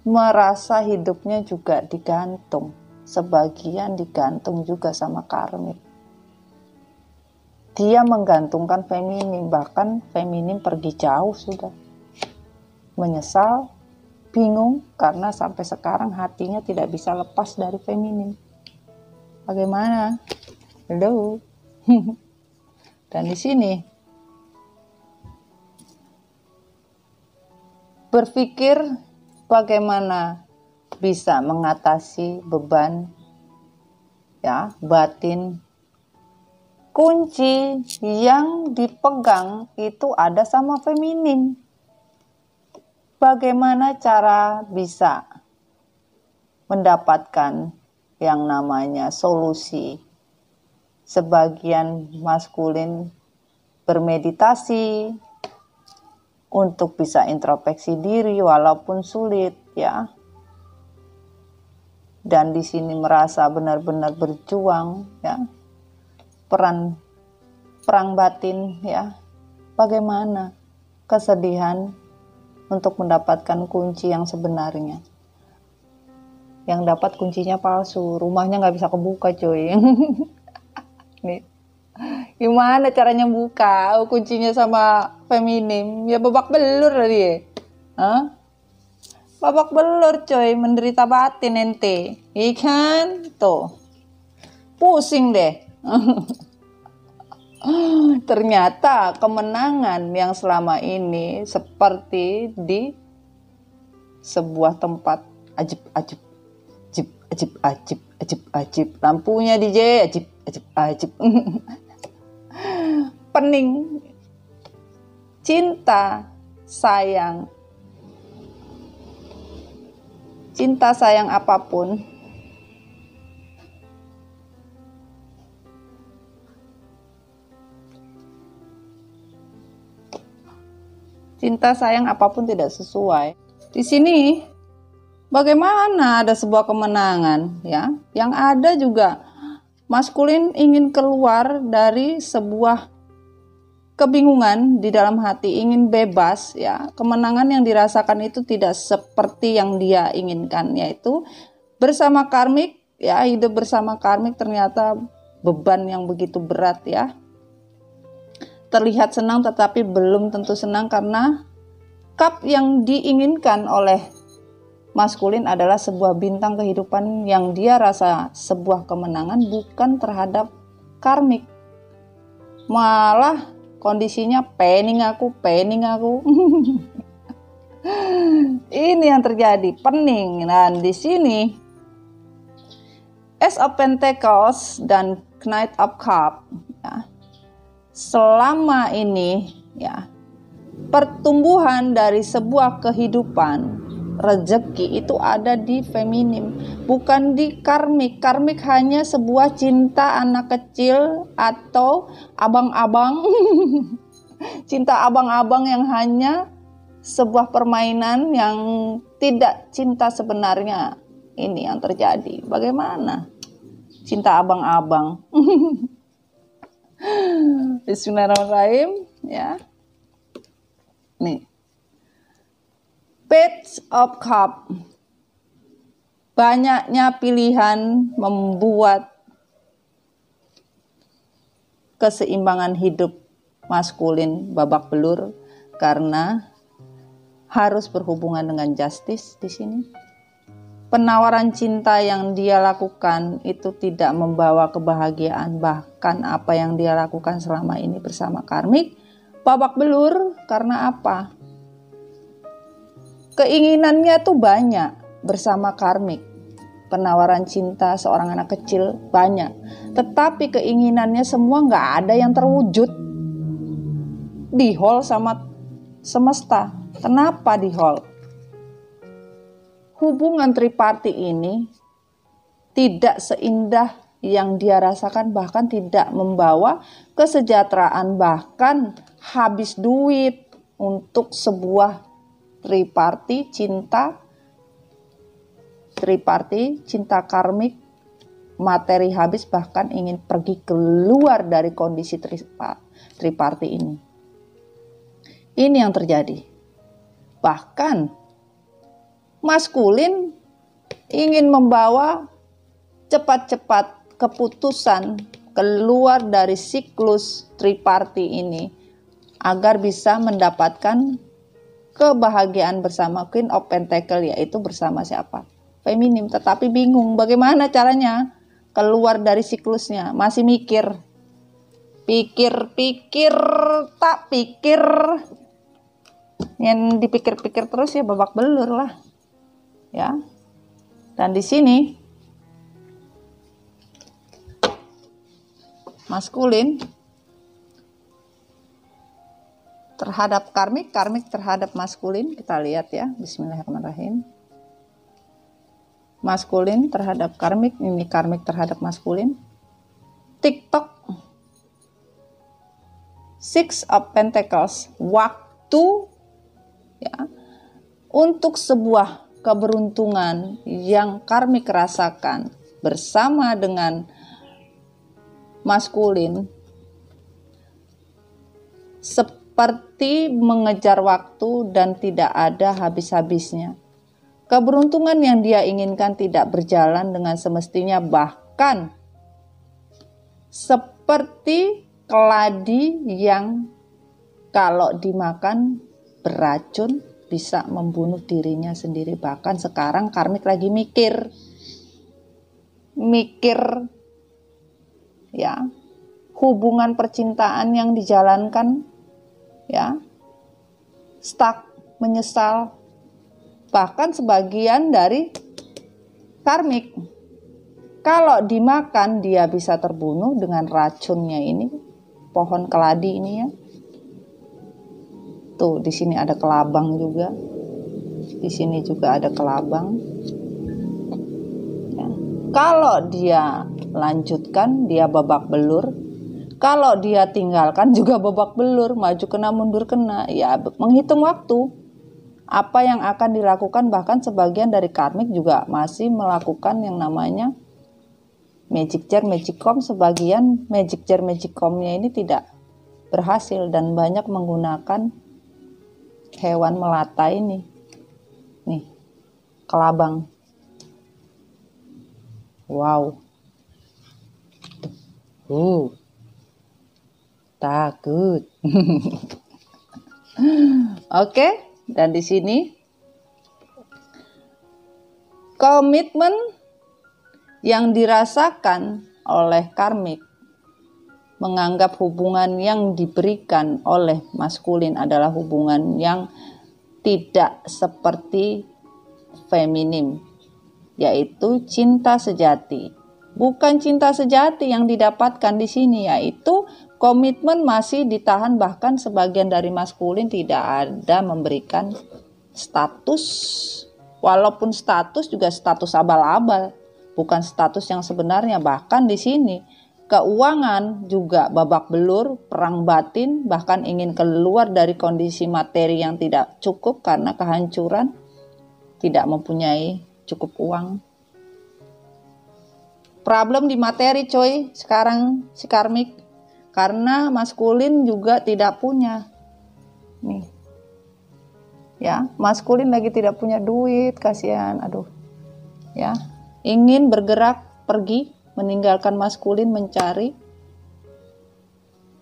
merasa hidupnya juga digantung. Sebagian digantung juga sama karmik. Dia menggantungkan feminim, bahkan feminim pergi jauh sudah. Menyesal, bingung, karena sampai sekarang hatinya tidak bisa lepas dari feminim. Bagaimana? Hello. Dan di sini berpikir bagaimana bisa mengatasi beban, ya, batin. Kunci yang dipegang itu ada sama feminim. Bagaimana cara bisa mendapatkan yang namanya solusi? Sebagian maskulin bermeditasi untuk bisa introspeksi diri walaupun sulit, ya. Dan di sini merasa benar-benar berjuang, ya. Perang batin, ya. Bagaimana kesedihan untuk mendapatkan kunci yang sebenarnya. Yang dapat kuncinya palsu, rumahnya nggak bisa kebuka, coy. Nih, Gimana caranya buka? Kuncinya sama feminim. Ya babak belur lah dia. Hah? Babak belur coy, menderita batin ente. Ikan tuh. Pusing deh. Ternyata kemenangan yang selama ini seperti di sebuah tempat ajib-ajib, ajib-ajib, lampunya DJ ajib-ajib. Pening, cinta sayang apapun tidak sesuai. Di sini bagaimana ada sebuah kemenangan ya? Yang ada juga maskulin ingin keluar dari sebuah kebingungan di dalam hati, ingin bebas ya. Kemenangan yang dirasakan itu tidak seperti yang dia inginkan, yaitu bersama karmik ya, hidup bersama karmik ternyata beban yang begitu berat ya. Terlihat senang tetapi belum tentu senang, karena cup yang diinginkan oleh maskulin adalah sebuah bintang kehidupan yang dia rasa sebuah kemenangan, bukan terhadap karmik. Malah kondisinya pening aku. Ini yang terjadi, pening. Dan di sini Ace of Pentacles dan Knight of Cups ya. Selama ini ya, pertumbuhan dari sebuah kehidupan rezeki itu ada di feminim, bukan di karmik. Karmik hanya sebuah cinta anak kecil atau abang-abang. Cinta abang-abang yang hanya sebuah permainan yang tidak cinta sebenarnya. Ini yang terjadi. Bagaimana cinta abang-abang? Bismillahirrahmanirrahim ya. Nih, Page of Cup. Banyaknya pilihan membuat keseimbangan hidup maskulin babak belur, karena harus berhubungan dengan justice di sini. Penawaran cinta yang dia lakukan itu tidak membawa kebahagiaan, bahkan apa yang dia lakukan selama ini bersama karmik babak belur. Karena apa? Keinginannya tuh banyak bersama karmik. Penawaran cinta seorang anak kecil banyak, tetapi keinginannya semua nggak ada yang terwujud. Di hold sama semesta. Kenapa di hold? Hubungan triparti ini tidak seindah yang dia rasakan, bahkan tidak membawa kesejahteraan, bahkan habis duit untuk sebuah triparti cinta karmik, materi habis, bahkan ingin pergi keluar dari kondisi triparti ini. Ini yang terjadi. Bahkan maskulin ingin membawa cepat-cepat keputusan keluar dari siklus triparti ini agar bisa mendapatkan kebahagiaan bersama Queen of Pentacle, yaitu bersama siapa? Feminim. Tetapi bingung bagaimana caranya keluar dari siklusnya. Masih mikir. Pikir yang dipikir-pikir terus ya babak belur lah. Ya. Dan di sini maskulin terhadap karmik terhadap maskulin. Kita lihat ya, bismillahirrahmanirrahim. Maskulin terhadap karmik, ini karmik terhadap maskulin. TikTok, Six of Pentacles, waktu ya untuk sebuah keberuntungan yang karmik rasakan bersama dengan maskulin seperti mengejar waktu dan tidak ada habis-habisnya. Keberuntungan yang dia inginkan tidak berjalan dengan semestinya, bahkan seperti keladi yang kalau dimakan beracun bisa membunuh dirinya sendiri. Bahkan sekarang karmik lagi mikir ya, hubungan percintaan yang dijalankan ya stuck, menyesal. Bahkan sebagian dari karmik kalau dimakan dia bisa terbunuh dengan racunnya ini, pohon keladi ini ya. Tuh, di sini ada kelabang juga. Di sini juga ada kelabang. Ya. Kalau dia lanjutkan, dia babak belur. Kalau dia tinggalkan juga babak belur, maju kena mundur kena. Ya, menghitung waktu. Apa yang akan dilakukan, bahkan sebagian dari karmik juga masih melakukan yang namanya magic jar, magicom. Sebagian magic jar, magicomnya ini tidak berhasil dan banyak menggunakan hewan melata ini. Nih, kelabang. Wow. Takut. Oke, dan di sini komitmen yang dirasakan oleh karmik menganggap hubungan yang diberikan oleh maskulin adalah hubungan yang tidak seperti feminim, yaitu cinta sejati. Bukan cinta sejati yang didapatkan di sini, yaitu komitmen masih ditahan, bahkan sebagian dari maskulin tidak ada memberikan status, walaupun status juga status abal-abal, bukan status yang sebenarnya. Bahkan di sini keuangan juga babak belur, perang batin, bahkan ingin keluar dari kondisi materi yang tidak cukup karena kehancuran, tidak mempunyai cukup uang. Problem di materi coy sekarang si karmik, karena maskulin juga tidak punya. Nih. Ya, maskulin lagi tidak punya duit, kasihan, aduh. Ya, ingin bergerak pergi, meninggalkan maskulin, mencari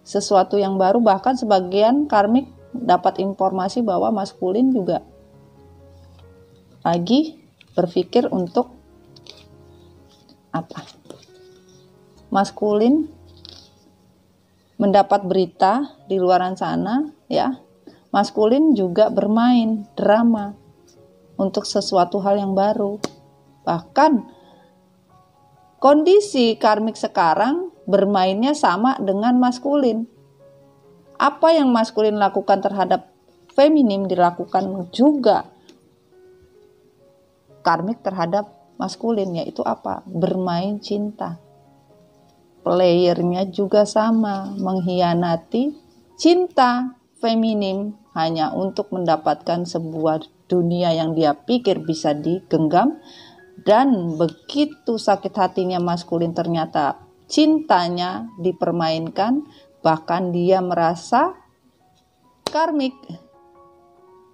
sesuatu yang baru. Bahkan sebagian karmik dapat informasi bahwa maskulin juga lagi berpikir untuk apa? Maskulin mendapat berita di luaran sana, ya. Maskulin juga bermain drama untuk sesuatu hal yang baru. Bahkan kondisi karmik sekarang bermainnya sama dengan maskulin. Apa yang maskulin lakukan terhadap feminim dilakukan juga karmik terhadap maskulin, yaitu apa? Bermain cinta. Playernya juga sama, mengkhianati cinta feminim hanya untuk mendapatkan sebuah dunia yang dia pikir bisa digenggam. Dan begitu sakit hatinya maskulin, ternyata cintanya dipermainkan. Bahkan dia merasa karmik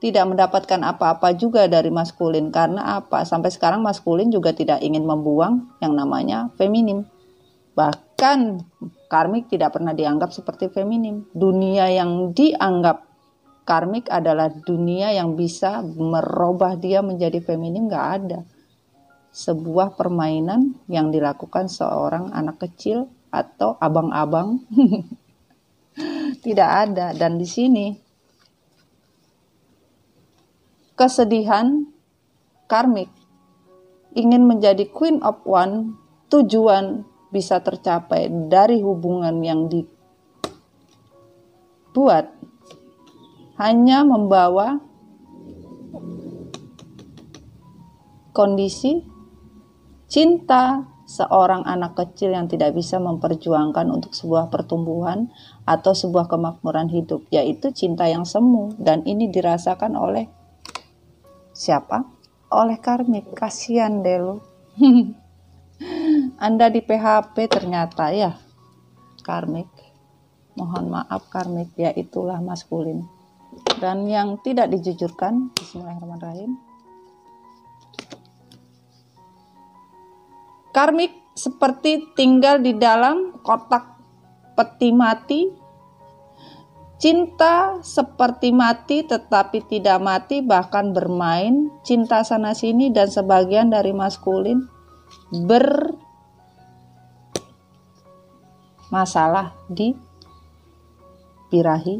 tidak mendapatkan apa-apa juga dari maskulin. Karena apa? Sampai sekarang maskulin juga tidak ingin membuang yang namanya feminim. Bahkan karmik tidak pernah dianggap seperti feminim. Dunia yang dianggap karmik adalah dunia yang bisa merubah dia menjadi feminim, gak ada. Sebuah permainan yang dilakukan seorang anak kecil atau abang-abang. Tidak ada. Dan di sini kesedihan karmik ingin menjadi Queen of One, tujuan bisa tercapai dari hubungan yang dibuat hanya membawa kondisi cinta seorang anak kecil yang tidak bisa memperjuangkan untuk sebuah pertumbuhan atau sebuah kemakmuran hidup, yaitu cinta yang semu. Dan ini dirasakan oleh siapa? Oleh karmik. Kasihan deh lu. Anda di PHP ternyata ya karmik. Mohon maaf karmik, ya itulah maskulin. Dan yang tidak dijujurkan, bismillahirrahmanirrahim. Karmik seperti tinggal di dalam kotak peti mati. Cinta seperti mati tetapi tidak mati, bahkan bermain cinta sana sini, dan sebagian dari maskulin bermasalah di birahi,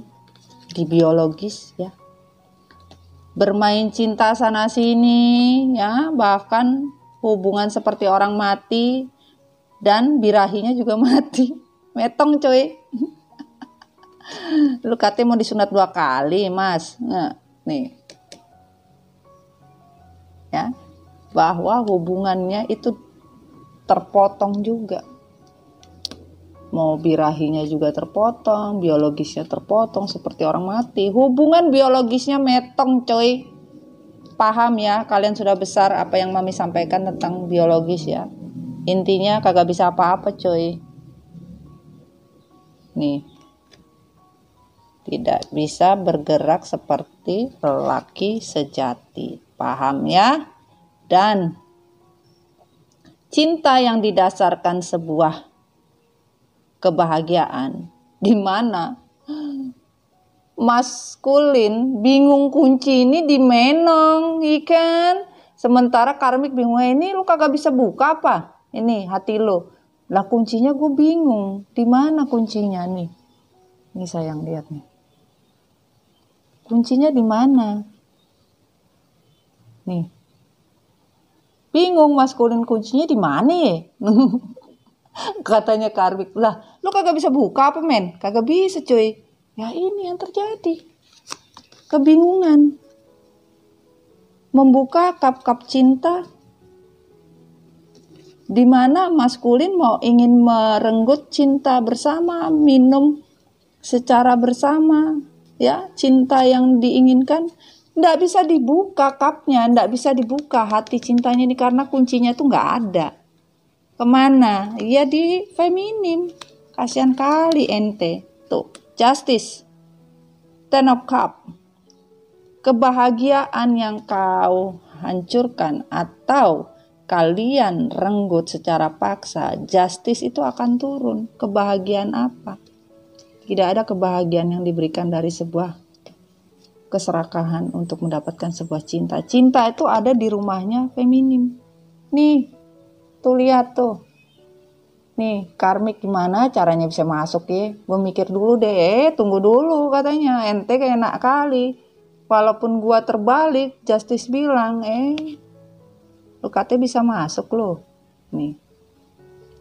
di biologis ya. Bermain cinta sana sini ya, bahkan hubungan seperti orang mati, dan birahinya juga mati. Metong coy. Lu katanya mau disunat 2 kali mas. Nah, nih ya, bahwa hubungannya itu terpotong juga. Mau birahinya juga terpotong, biologisnya terpotong seperti orang mati. Hubungan biologisnya metong coy. Paham ya, kalian sudah besar apa yang mami sampaikan tentang biologis ya. Intinya kagak bisa apa-apa coy. Nih, tidak bisa bergerak seperti lelaki sejati. Paham ya? Dan cinta yang didasarkan sebuah kebahagiaan, di mana maskulin bingung kunci ini di menong, ikan. Sementara karmik bingung, ini lu kagak bisa buka apa? Ini hati lu. Lah kuncinya gue bingung, di mana kuncinya nih? Ini sayang lihat nih. Kuncinya di mana? Nih. Bingung maskulin kuncinya di mana ya? Katanya karmik. Lah, lu kagak bisa buka apa men? Kagak bisa cuy. Ya ini yang terjadi. Kebingungan. Membuka kap-kap cinta di mana maskulin ingin merenggut cinta bersama, minum secara bersama. Ya, cinta yang diinginkan nggak bisa dibuka kapnya, nggak bisa dibuka hati cintanya ini karena kuncinya tuh nggak ada. Kemana? Ya di feminim. Kasihan kali ente. Tuh, justice. Ten of Cup. Kebahagiaan yang kau hancurkan atau kalian renggut secara paksa, justice itu akan turun. Kebahagiaan apa? Tidak ada kebahagiaan yang diberikan dari sebuah keserakahan untuk mendapatkan sebuah cinta. Cinta itu ada di rumahnya feminim. Nih, tuh lihat tuh. Nih, karmik gimana caranya bisa masuk ya? Gue mikir dulu deh, tunggu dulu katanya. Ente kayak enak kali. Walaupun gua terbalik, justice bilang, lu katanya bisa masuk lo. Nih,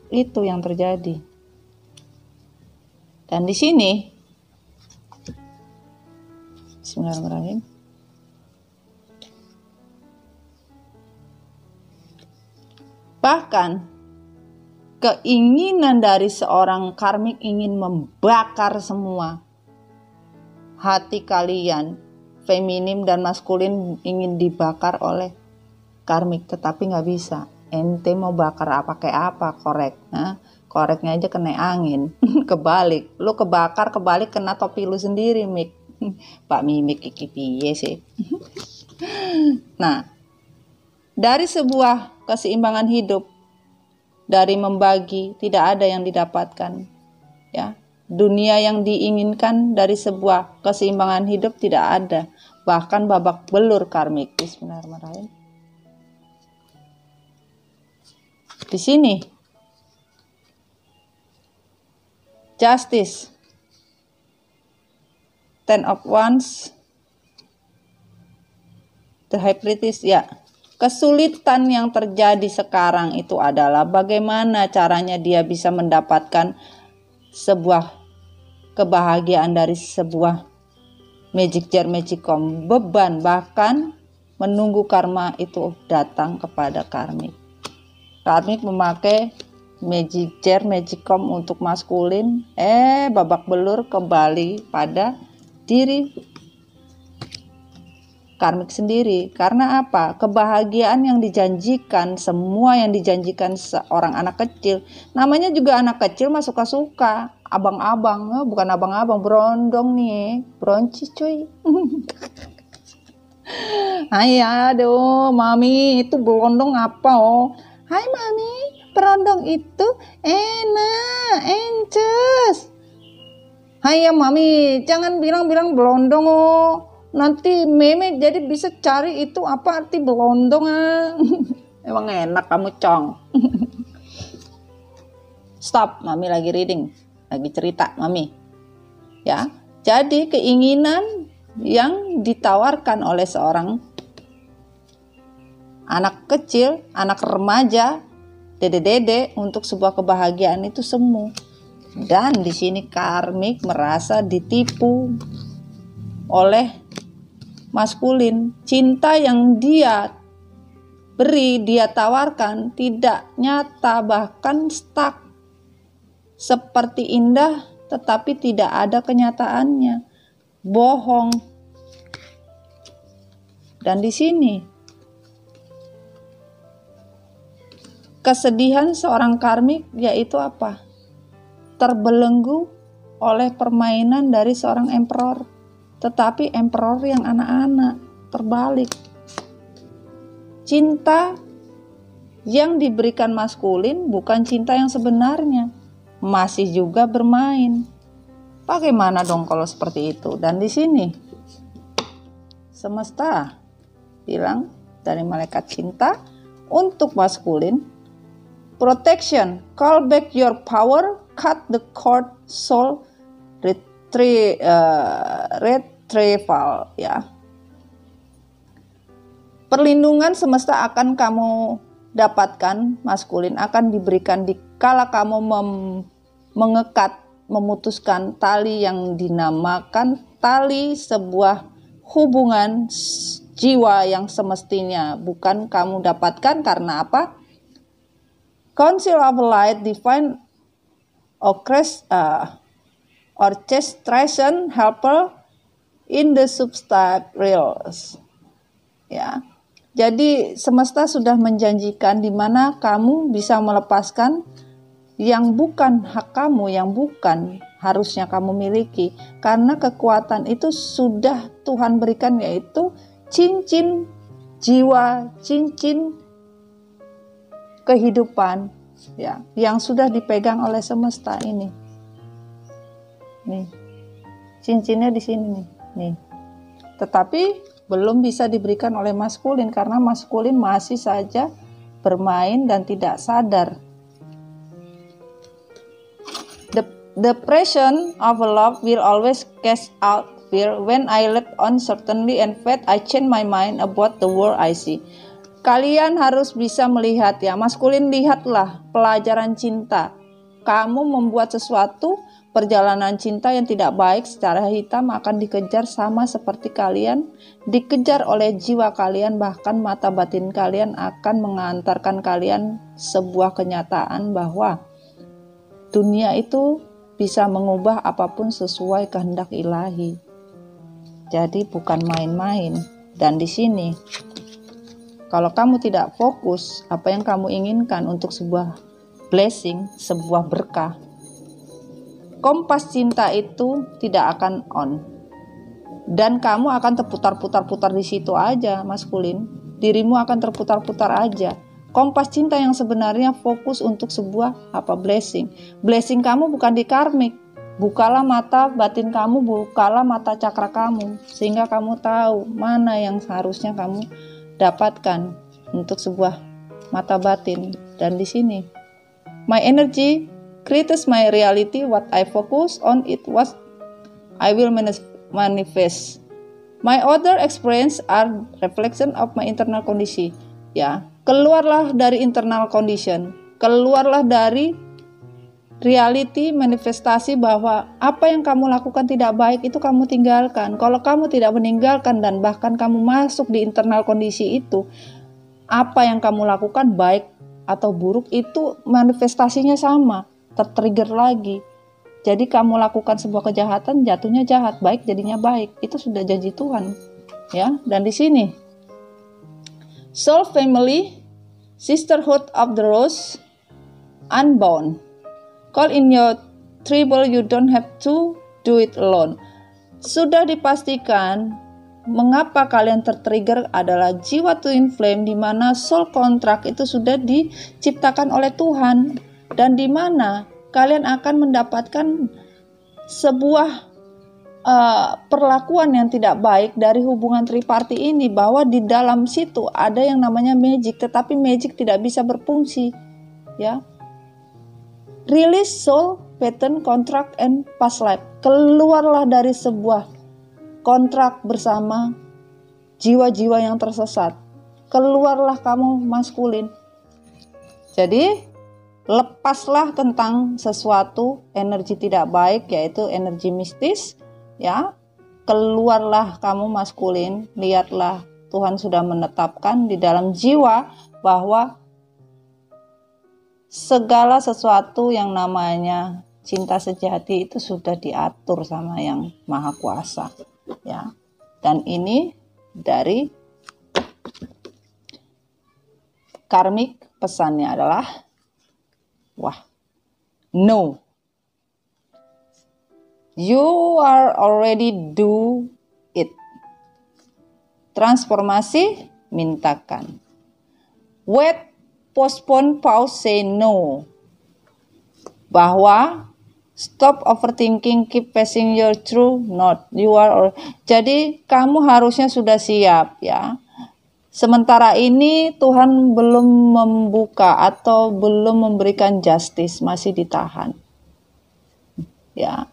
itu yang terjadi. Dan di sini, bismillahirrahmanirrahim. Bahkan keinginan dari seorang karmik ingin membakar semua hati kalian, feminim dan maskulin ingin dibakar oleh karmik, tetapi nggak bisa. Ente mau bakar apa kayak apa, korek, nah, koreknya aja kena angin, kebalik, lu kebakar kebalik kena topi lu sendiri, Mik. Pak Mimik iki piye sih. Nah, dari sebuah keseimbangan hidup, dari membagi tidak ada yang didapatkan, ya. Dunia yang diinginkan dari sebuah keseimbangan hidup tidak ada, bahkan babak belur karmik. Bismillahirrahmanirrahim. Di sini justice, Ten of Wands, the High Priestess, ya. Kesulitan yang terjadi sekarang itu adalah bagaimana caranya dia bisa mendapatkan sebuah kebahagiaan dari sebuah magic jar magicom. Beban bahkan menunggu karma itu datang kepada karmik. Karmik memakai magic jar magicom untuk maskulin, babak belur kembali pada diri karmik sendiri. Karena apa? Kebahagiaan yang dijanjikan, semua yang dijanjikan seorang anak kecil, namanya juga anak kecil mah suka-suka, abang-abang, bukan abang-abang, berondong nih, broncis cuy. Hai, aduh, mami itu berondong apa oh? Hai mami, berondong itu enak, ences. Hai ya mami, jangan bilang-bilang belondong oh. Nanti meme jadi bisa cari itu apa arti belondong ah. Emang enak kamu cong. Stop, mami lagi reading, lagi cerita mami. Ya, jadi keinginan yang ditawarkan oleh seorang anak kecil, anak remaja, dede-dede untuk sebuah kebahagiaan itu semu. Dan di sini karmik merasa ditipu oleh maskulin. Cinta yang dia beri, dia tawarkan tidak nyata, bahkan stuck. Seperti indah tetapi tidak ada kenyataannya. Bohong. Dan di sini kesedihan seorang karmik yaitu apa? Terbelenggu oleh permainan dari seorang emperor, tetapi emperor yang anak-anak. Terbalik. Cinta yang diberikan maskulin bukan cinta yang sebenarnya, masih juga bermain. Bagaimana dong kalau seperti itu? Dan di sini semesta bilang dari malaikat cinta untuk maskulin, protection, call back your power, cut the cord, soul retrieval, ya. Perlindungan semesta akan kamu dapatkan, maskulin akan diberikan dikala kamu mengekat, memutuskan tali yang dinamakan tali sebuah hubungan jiwa yang semestinya bukan kamu dapatkan karena apa? Council of Light Divine Orchestration Helper in the Substance Realms. Ya. Jadi semesta sudah menjanjikan di mana kamu bisa melepaskan yang bukan hak kamu, yang bukan harusnya kamu miliki. Karena kekuatan itu sudah Tuhan berikan, yaitu cincin jiwa, cincin kehidupan, ya, yang sudah dipegang oleh semesta ini. Nih. Cincinnya di sini nih. Tetapi belum bisa diberikan oleh maskulin karena maskulin masih saja bermain dan tidak sadar. The presence of love will always cast out fear. When I let on certainty and faith, I change my mind about the world I see. Kalian harus bisa melihat, ya, maskulin, lihatlah pelajaran cinta. Kamu membuat sesuatu perjalanan cinta yang tidak baik secara hitam akan dikejar sama seperti kalian dikejar oleh jiwa kalian, bahkan mata batin kalian akan mengantarkan kalian sebuah kenyataan bahwa dunia itu bisa mengubah apapun sesuai kehendak ilahi. Jadi bukan main-main. Dan di sini kalau kamu tidak fokus apa yang kamu inginkan untuk sebuah blessing, sebuah berkah, kompas cinta itu tidak akan on. Dan kamu akan terputar-putar-putar di situ aja, maskulin. Dirimu akan terputar-putar aja. Kompas cinta yang sebenarnya fokus untuk sebuah blessing. Blessing kamu bukan di karmik. Bukalah mata batin kamu, bukalah mata cakra kamu, sehingga kamu tahu mana yang seharusnya kamu dapatkan untuk sebuah mata batin. Dan di sini, my energy creates my reality. What I focus on it was I will manifest. My other experience are reflection of my internal condition. Ya, keluarlah dari internal condition, keluarlah dari reality manifestasi bahwa apa yang kamu lakukan tidak baik itu kamu tinggalkan. Kalau kamu tidak meninggalkan dan bahkan kamu masuk di internal kondisi itu, apa yang kamu lakukan baik atau buruk itu manifestasinya sama, tertrigger lagi. Jadi kamu lakukan sebuah kejahatan, jatuhnya jahat, baik jadinya baik. Itu sudah janji Tuhan. Ya, dan di sini soul family, sisterhood of the rose, unbound. Call in your trouble, you don't have to do it alone. Sudah dipastikan mengapa kalian tertrigger adalah jiwa twin flame, di mana soul contract itu sudah diciptakan oleh Tuhan, dan di mana kalian akan mendapatkan sebuah perlakuan yang tidak baik dari hubungan triparti ini, bahwa di dalam situ ada yang namanya magic, tetapi magic tidak bisa berfungsi, ya. Release soul, pattern, contract, and past life. Keluarlah dari sebuah kontrak bersama jiwa-jiwa yang tersesat. Keluarlah kamu maskulin. Jadi lepaslah tentang sesuatu energi tidak baik, yaitu energi mistis, ya. Keluarlah kamu maskulin. Lihatlah, Tuhan sudah menetapkan di dalam jiwa bahwa segala sesuatu yang namanya cinta sejati itu sudah diatur sama Yang Maha Kuasa, ya. Dan ini dari karmik, pesannya adalah no. You are already do it. Transformasi, mintakan. Wait, postpone, pause, say no. Bahwa stop overthinking, keep passing your true north. Jadi kamu harusnya sudah siap, ya. Sementara ini Tuhan belum membuka atau belum memberikan justice, masih ditahan. Ya.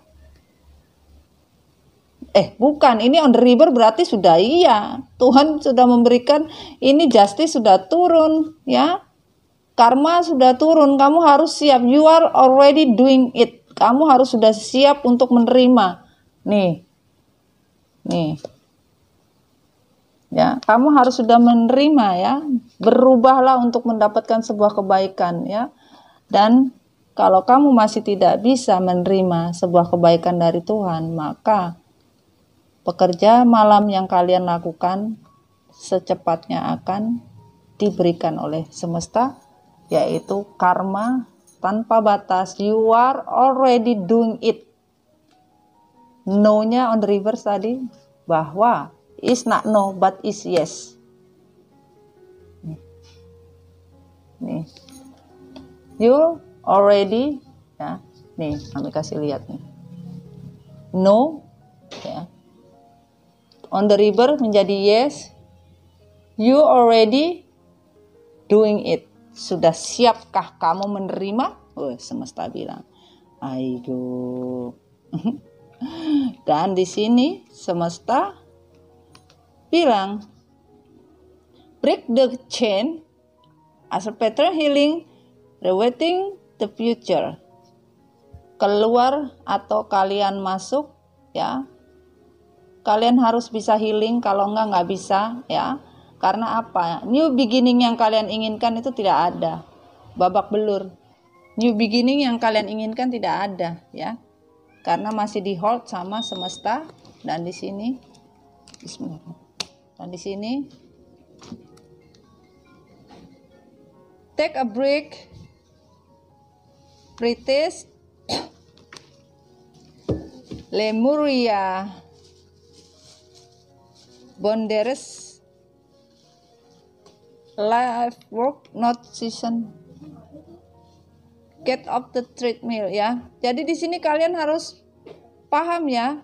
Bukan, ini on the river berarti sudah iya. Tuhan sudah memberikan, ini justice sudah turun, ya. Karma sudah turun, kamu harus siap. You are already doing it. Kamu harus sudah siap untuk menerima. Nih. Ya, kamu harus sudah menerima, ya. Berubahlah untuk mendapatkan sebuah kebaikan, ya. Dan kalau kamu masih tidak bisa menerima sebuah kebaikan dari Tuhan, maka pekerja malam yang kalian lakukan secepatnya akan diberikan oleh semesta, yaitu karma tanpa batas. You are already doing it. No-nya on the reverse tadi, bahwa is not no, but is yes. Nih. You already, ya. Nih, kami kasih lihat nih. No, ya. On the river menjadi yes. You already doing it. Sudah siapkah kamu menerima? Semesta bilang, ayo. Dan di sini semesta bilang, break the chain as a pattern healing, rewaiting the future. Keluar atau kalian masuk, ya. Kalian harus bisa healing, kalau nggak bisa, ya. Karena apa? New beginning yang kalian inginkan itu tidak ada. Babak belur. New beginning yang kalian inginkan tidak ada, ya. Karena masih di hold sama semesta. Dan di sini, bismillah. Dan di sini, take a break, British, Lemuria, boundaries, life work not season, get off the treadmill, ya. Jadi di sini kalian harus paham, ya.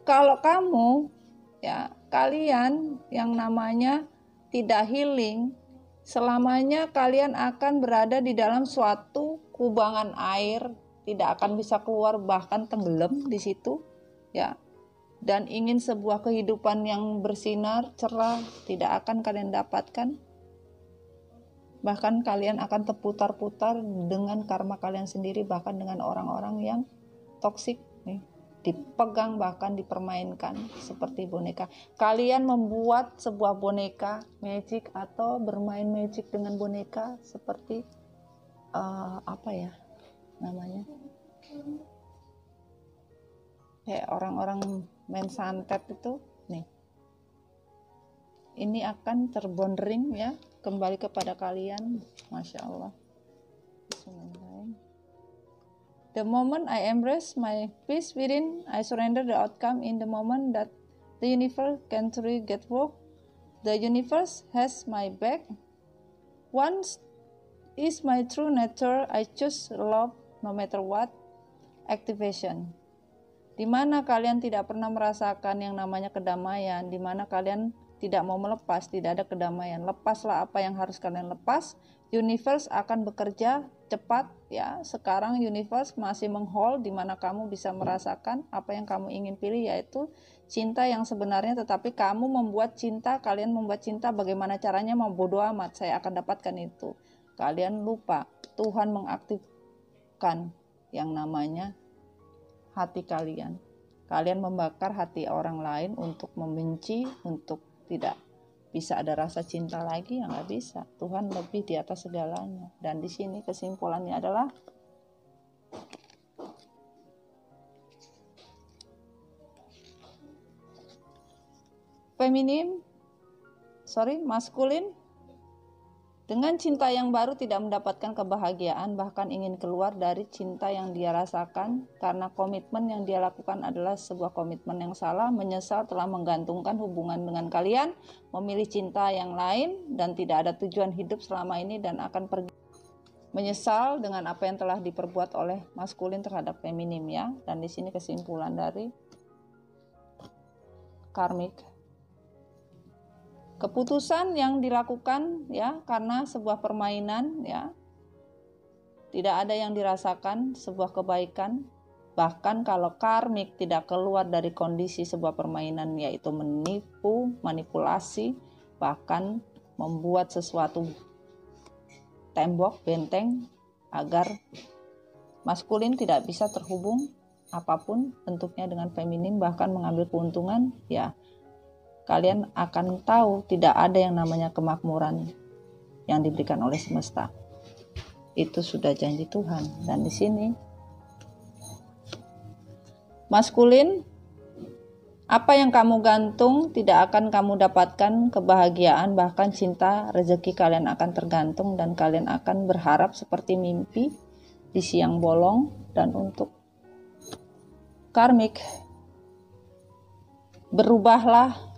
Kalau kamu, ya, kalian yang namanya tidak healing, selamanya kalian akan berada di dalam suatu kubangan air, tidak akan bisa keluar, bahkan tenggelam di situ, ya. Dan ingin sebuah kehidupan yang bersinar, cerah, tidak akan kalian dapatkan. Bahkan kalian akan terputar-putar dengan karma kalian sendiri, bahkan dengan orang-orang yang toksik, nih. Dipegang, bahkan dipermainkan seperti boneka. Kalian membuat sebuah boneka magic atau bermain magic dengan boneka seperti apa ya namanya? Kayak orang-orang main santet itu, nih. Ini akan terbondering, ya, kembali kepada kalian. Masya Allah. The moment I embrace my peace within, I surrender the outcome in the moment that the universe can truly get work. The universe has my back. Once is my true nature. I choose love no matter what. Activation. di mana kalian tidak pernah merasakan yang namanya kedamaian, di mana kalian tidak mau melepas, tidak ada kedamaian. Lepaslah apa yang harus kalian lepas. Universe akan bekerja cepat ya. Sekarang universe masih menghold di mana kamu bisa merasakan apa yang kamu ingin pilih, yaitu cinta yang sebenarnya, tetapi kamu membuat cinta, kalian membuat cinta bagaimana caranya, mau bodo amat, saya akan dapatkan itu. Kalian lupa, Tuhan mengaktifkan yang namanya hati kalian. Kalian membakar hati orang lain untuk membenci, untuk tidak bisa ada rasa cinta lagi, yang nggak bisa. Tuhan lebih di atas segalanya. Dan di sini kesimpulannya adalah maskulin dengan cinta yang baru tidak mendapatkan kebahagiaan, bahkan ingin keluar dari cinta yang dia rasakan karena komitmen yang dia lakukan adalah sebuah komitmen yang salah, menyesal telah menggantungkan hubungan dengan kalian, memilih cinta yang lain dan tidak ada tujuan hidup selama ini dan akan pergi. Menyesal dengan apa yang telah diperbuat oleh maskulin terhadap feminim ya. Dan di sini kesimpulan dari karmik. Keputusan yang dilakukan ya karena sebuah permainan ya, tidak ada yang dirasakan sebuah kebaikan. Bahkan kalau karmik tidak keluar dari kondisi sebuah permainan, yaitu menipu, manipulasi, bahkan membuat sesuatu tembok, benteng agar maskulin tidak bisa terhubung apapun bentuknya dengan feminim, bahkan mengambil keuntungan ya, kalian akan tahu tidak ada yang namanya kemakmuran yang diberikan oleh semesta. Itu sudah janji Tuhan. Dan di sini maskulin, apa yang kamu gantung tidak akan kamu dapatkan kebahagiaan, bahkan cinta, rezeki kalian akan tergantung dan kalian akan berharap seperti mimpi di siang bolong. Dan untuk karmik, berubahlah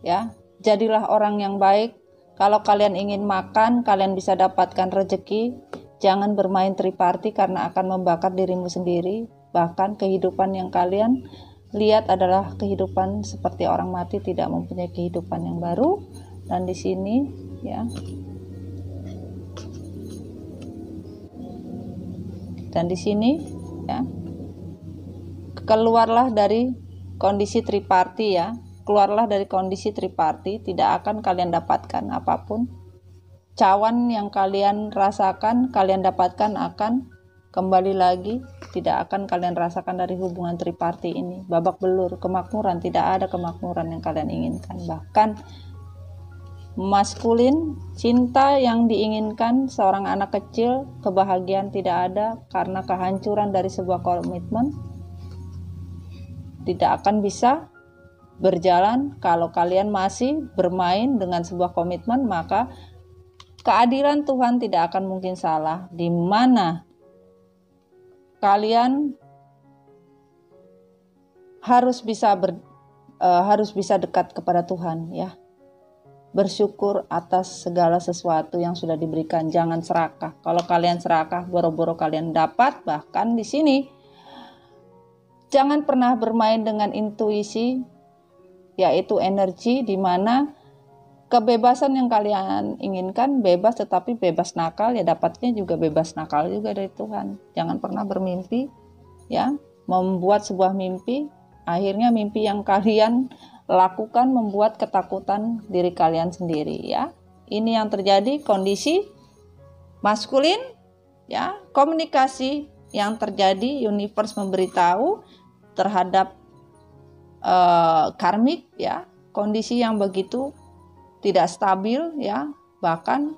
ya, jadilah orang yang baik. Kalau kalian ingin makan, kalian bisa dapatkan rezeki. Jangan bermain triparti karena akan membakar dirimu sendiri. Bahkan kehidupan yang kalian lihat adalah kehidupan seperti orang mati, tidak mempunyai kehidupan yang baru. Dan di sini ya. Dan di sini ya. Keluarlah dari kondisi triparti ya. Keluarlah dari kondisi triparti, tidak akan kalian dapatkan apapun. Cawan yang kalian rasakan, kalian dapatkan akan kembali lagi, tidak akan kalian rasakan dari hubungan triparti ini. Babak belur, kemakmuran, tidak ada kemakmuran yang kalian inginkan. Bahkan maskulin, cinta yang diinginkan seorang anak kecil, kebahagiaan tidak ada karena kehancuran dari sebuah komitmen. Tidak akan bisa berjalan kalau kalian masih bermain dengan sebuah komitmen, maka keadilan Tuhan tidak akan mungkin salah, di mana kalian harus bisa dekat kepada Tuhan ya. Bersyukur atas segala sesuatu yang sudah diberikan, jangan serakah. Kalau kalian serakah, boro-boro kalian dapat. Bahkan di sini jangan pernah bermain dengan intuisi, yaitu energi, di mana kebebasan yang kalian inginkan bebas, tetapi bebas nakal ya, dapatnya juga bebas nakal juga dari Tuhan. Jangan pernah bermimpi ya, membuat sebuah mimpi, akhirnya mimpi yang kalian lakukan membuat ketakutan diri kalian sendiri ya. Ini yang terjadi kondisi maskulin ya, komunikasi yang terjadi, universe memberitahu terhadap karmik ya, kondisi yang begitu tidak stabil ya, bahkan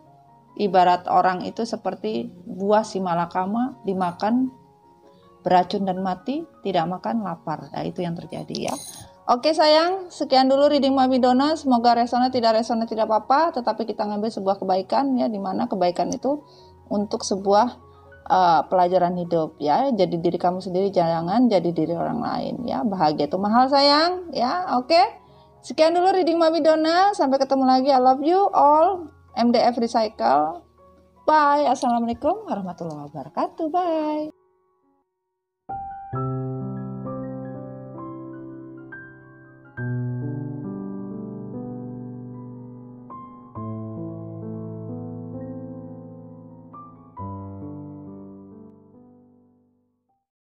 ibarat orang itu seperti buah si malakama, dimakan beracun dan mati, tidak makan lapar. Nah, itu yang terjadi ya. Oke sayang, sekian dulu reading Mami Dona. Semoga resonate, tidak resonate tidak apa-apa, tetapi kita ngambil sebuah kebaikan ya, dimana kebaikan itu untuk sebuah pelajaran hidup ya. Jadi diri kamu sendiri, jangan jadi diri orang lain ya. Bahagia itu mahal sayang ya. Oke, sekian dulu reading Mami Dona, sampai ketemu lagi. I love you all. MDF Recycle. Bye. Assalamualaikum warahmatullahi wabarakatuh. Bye.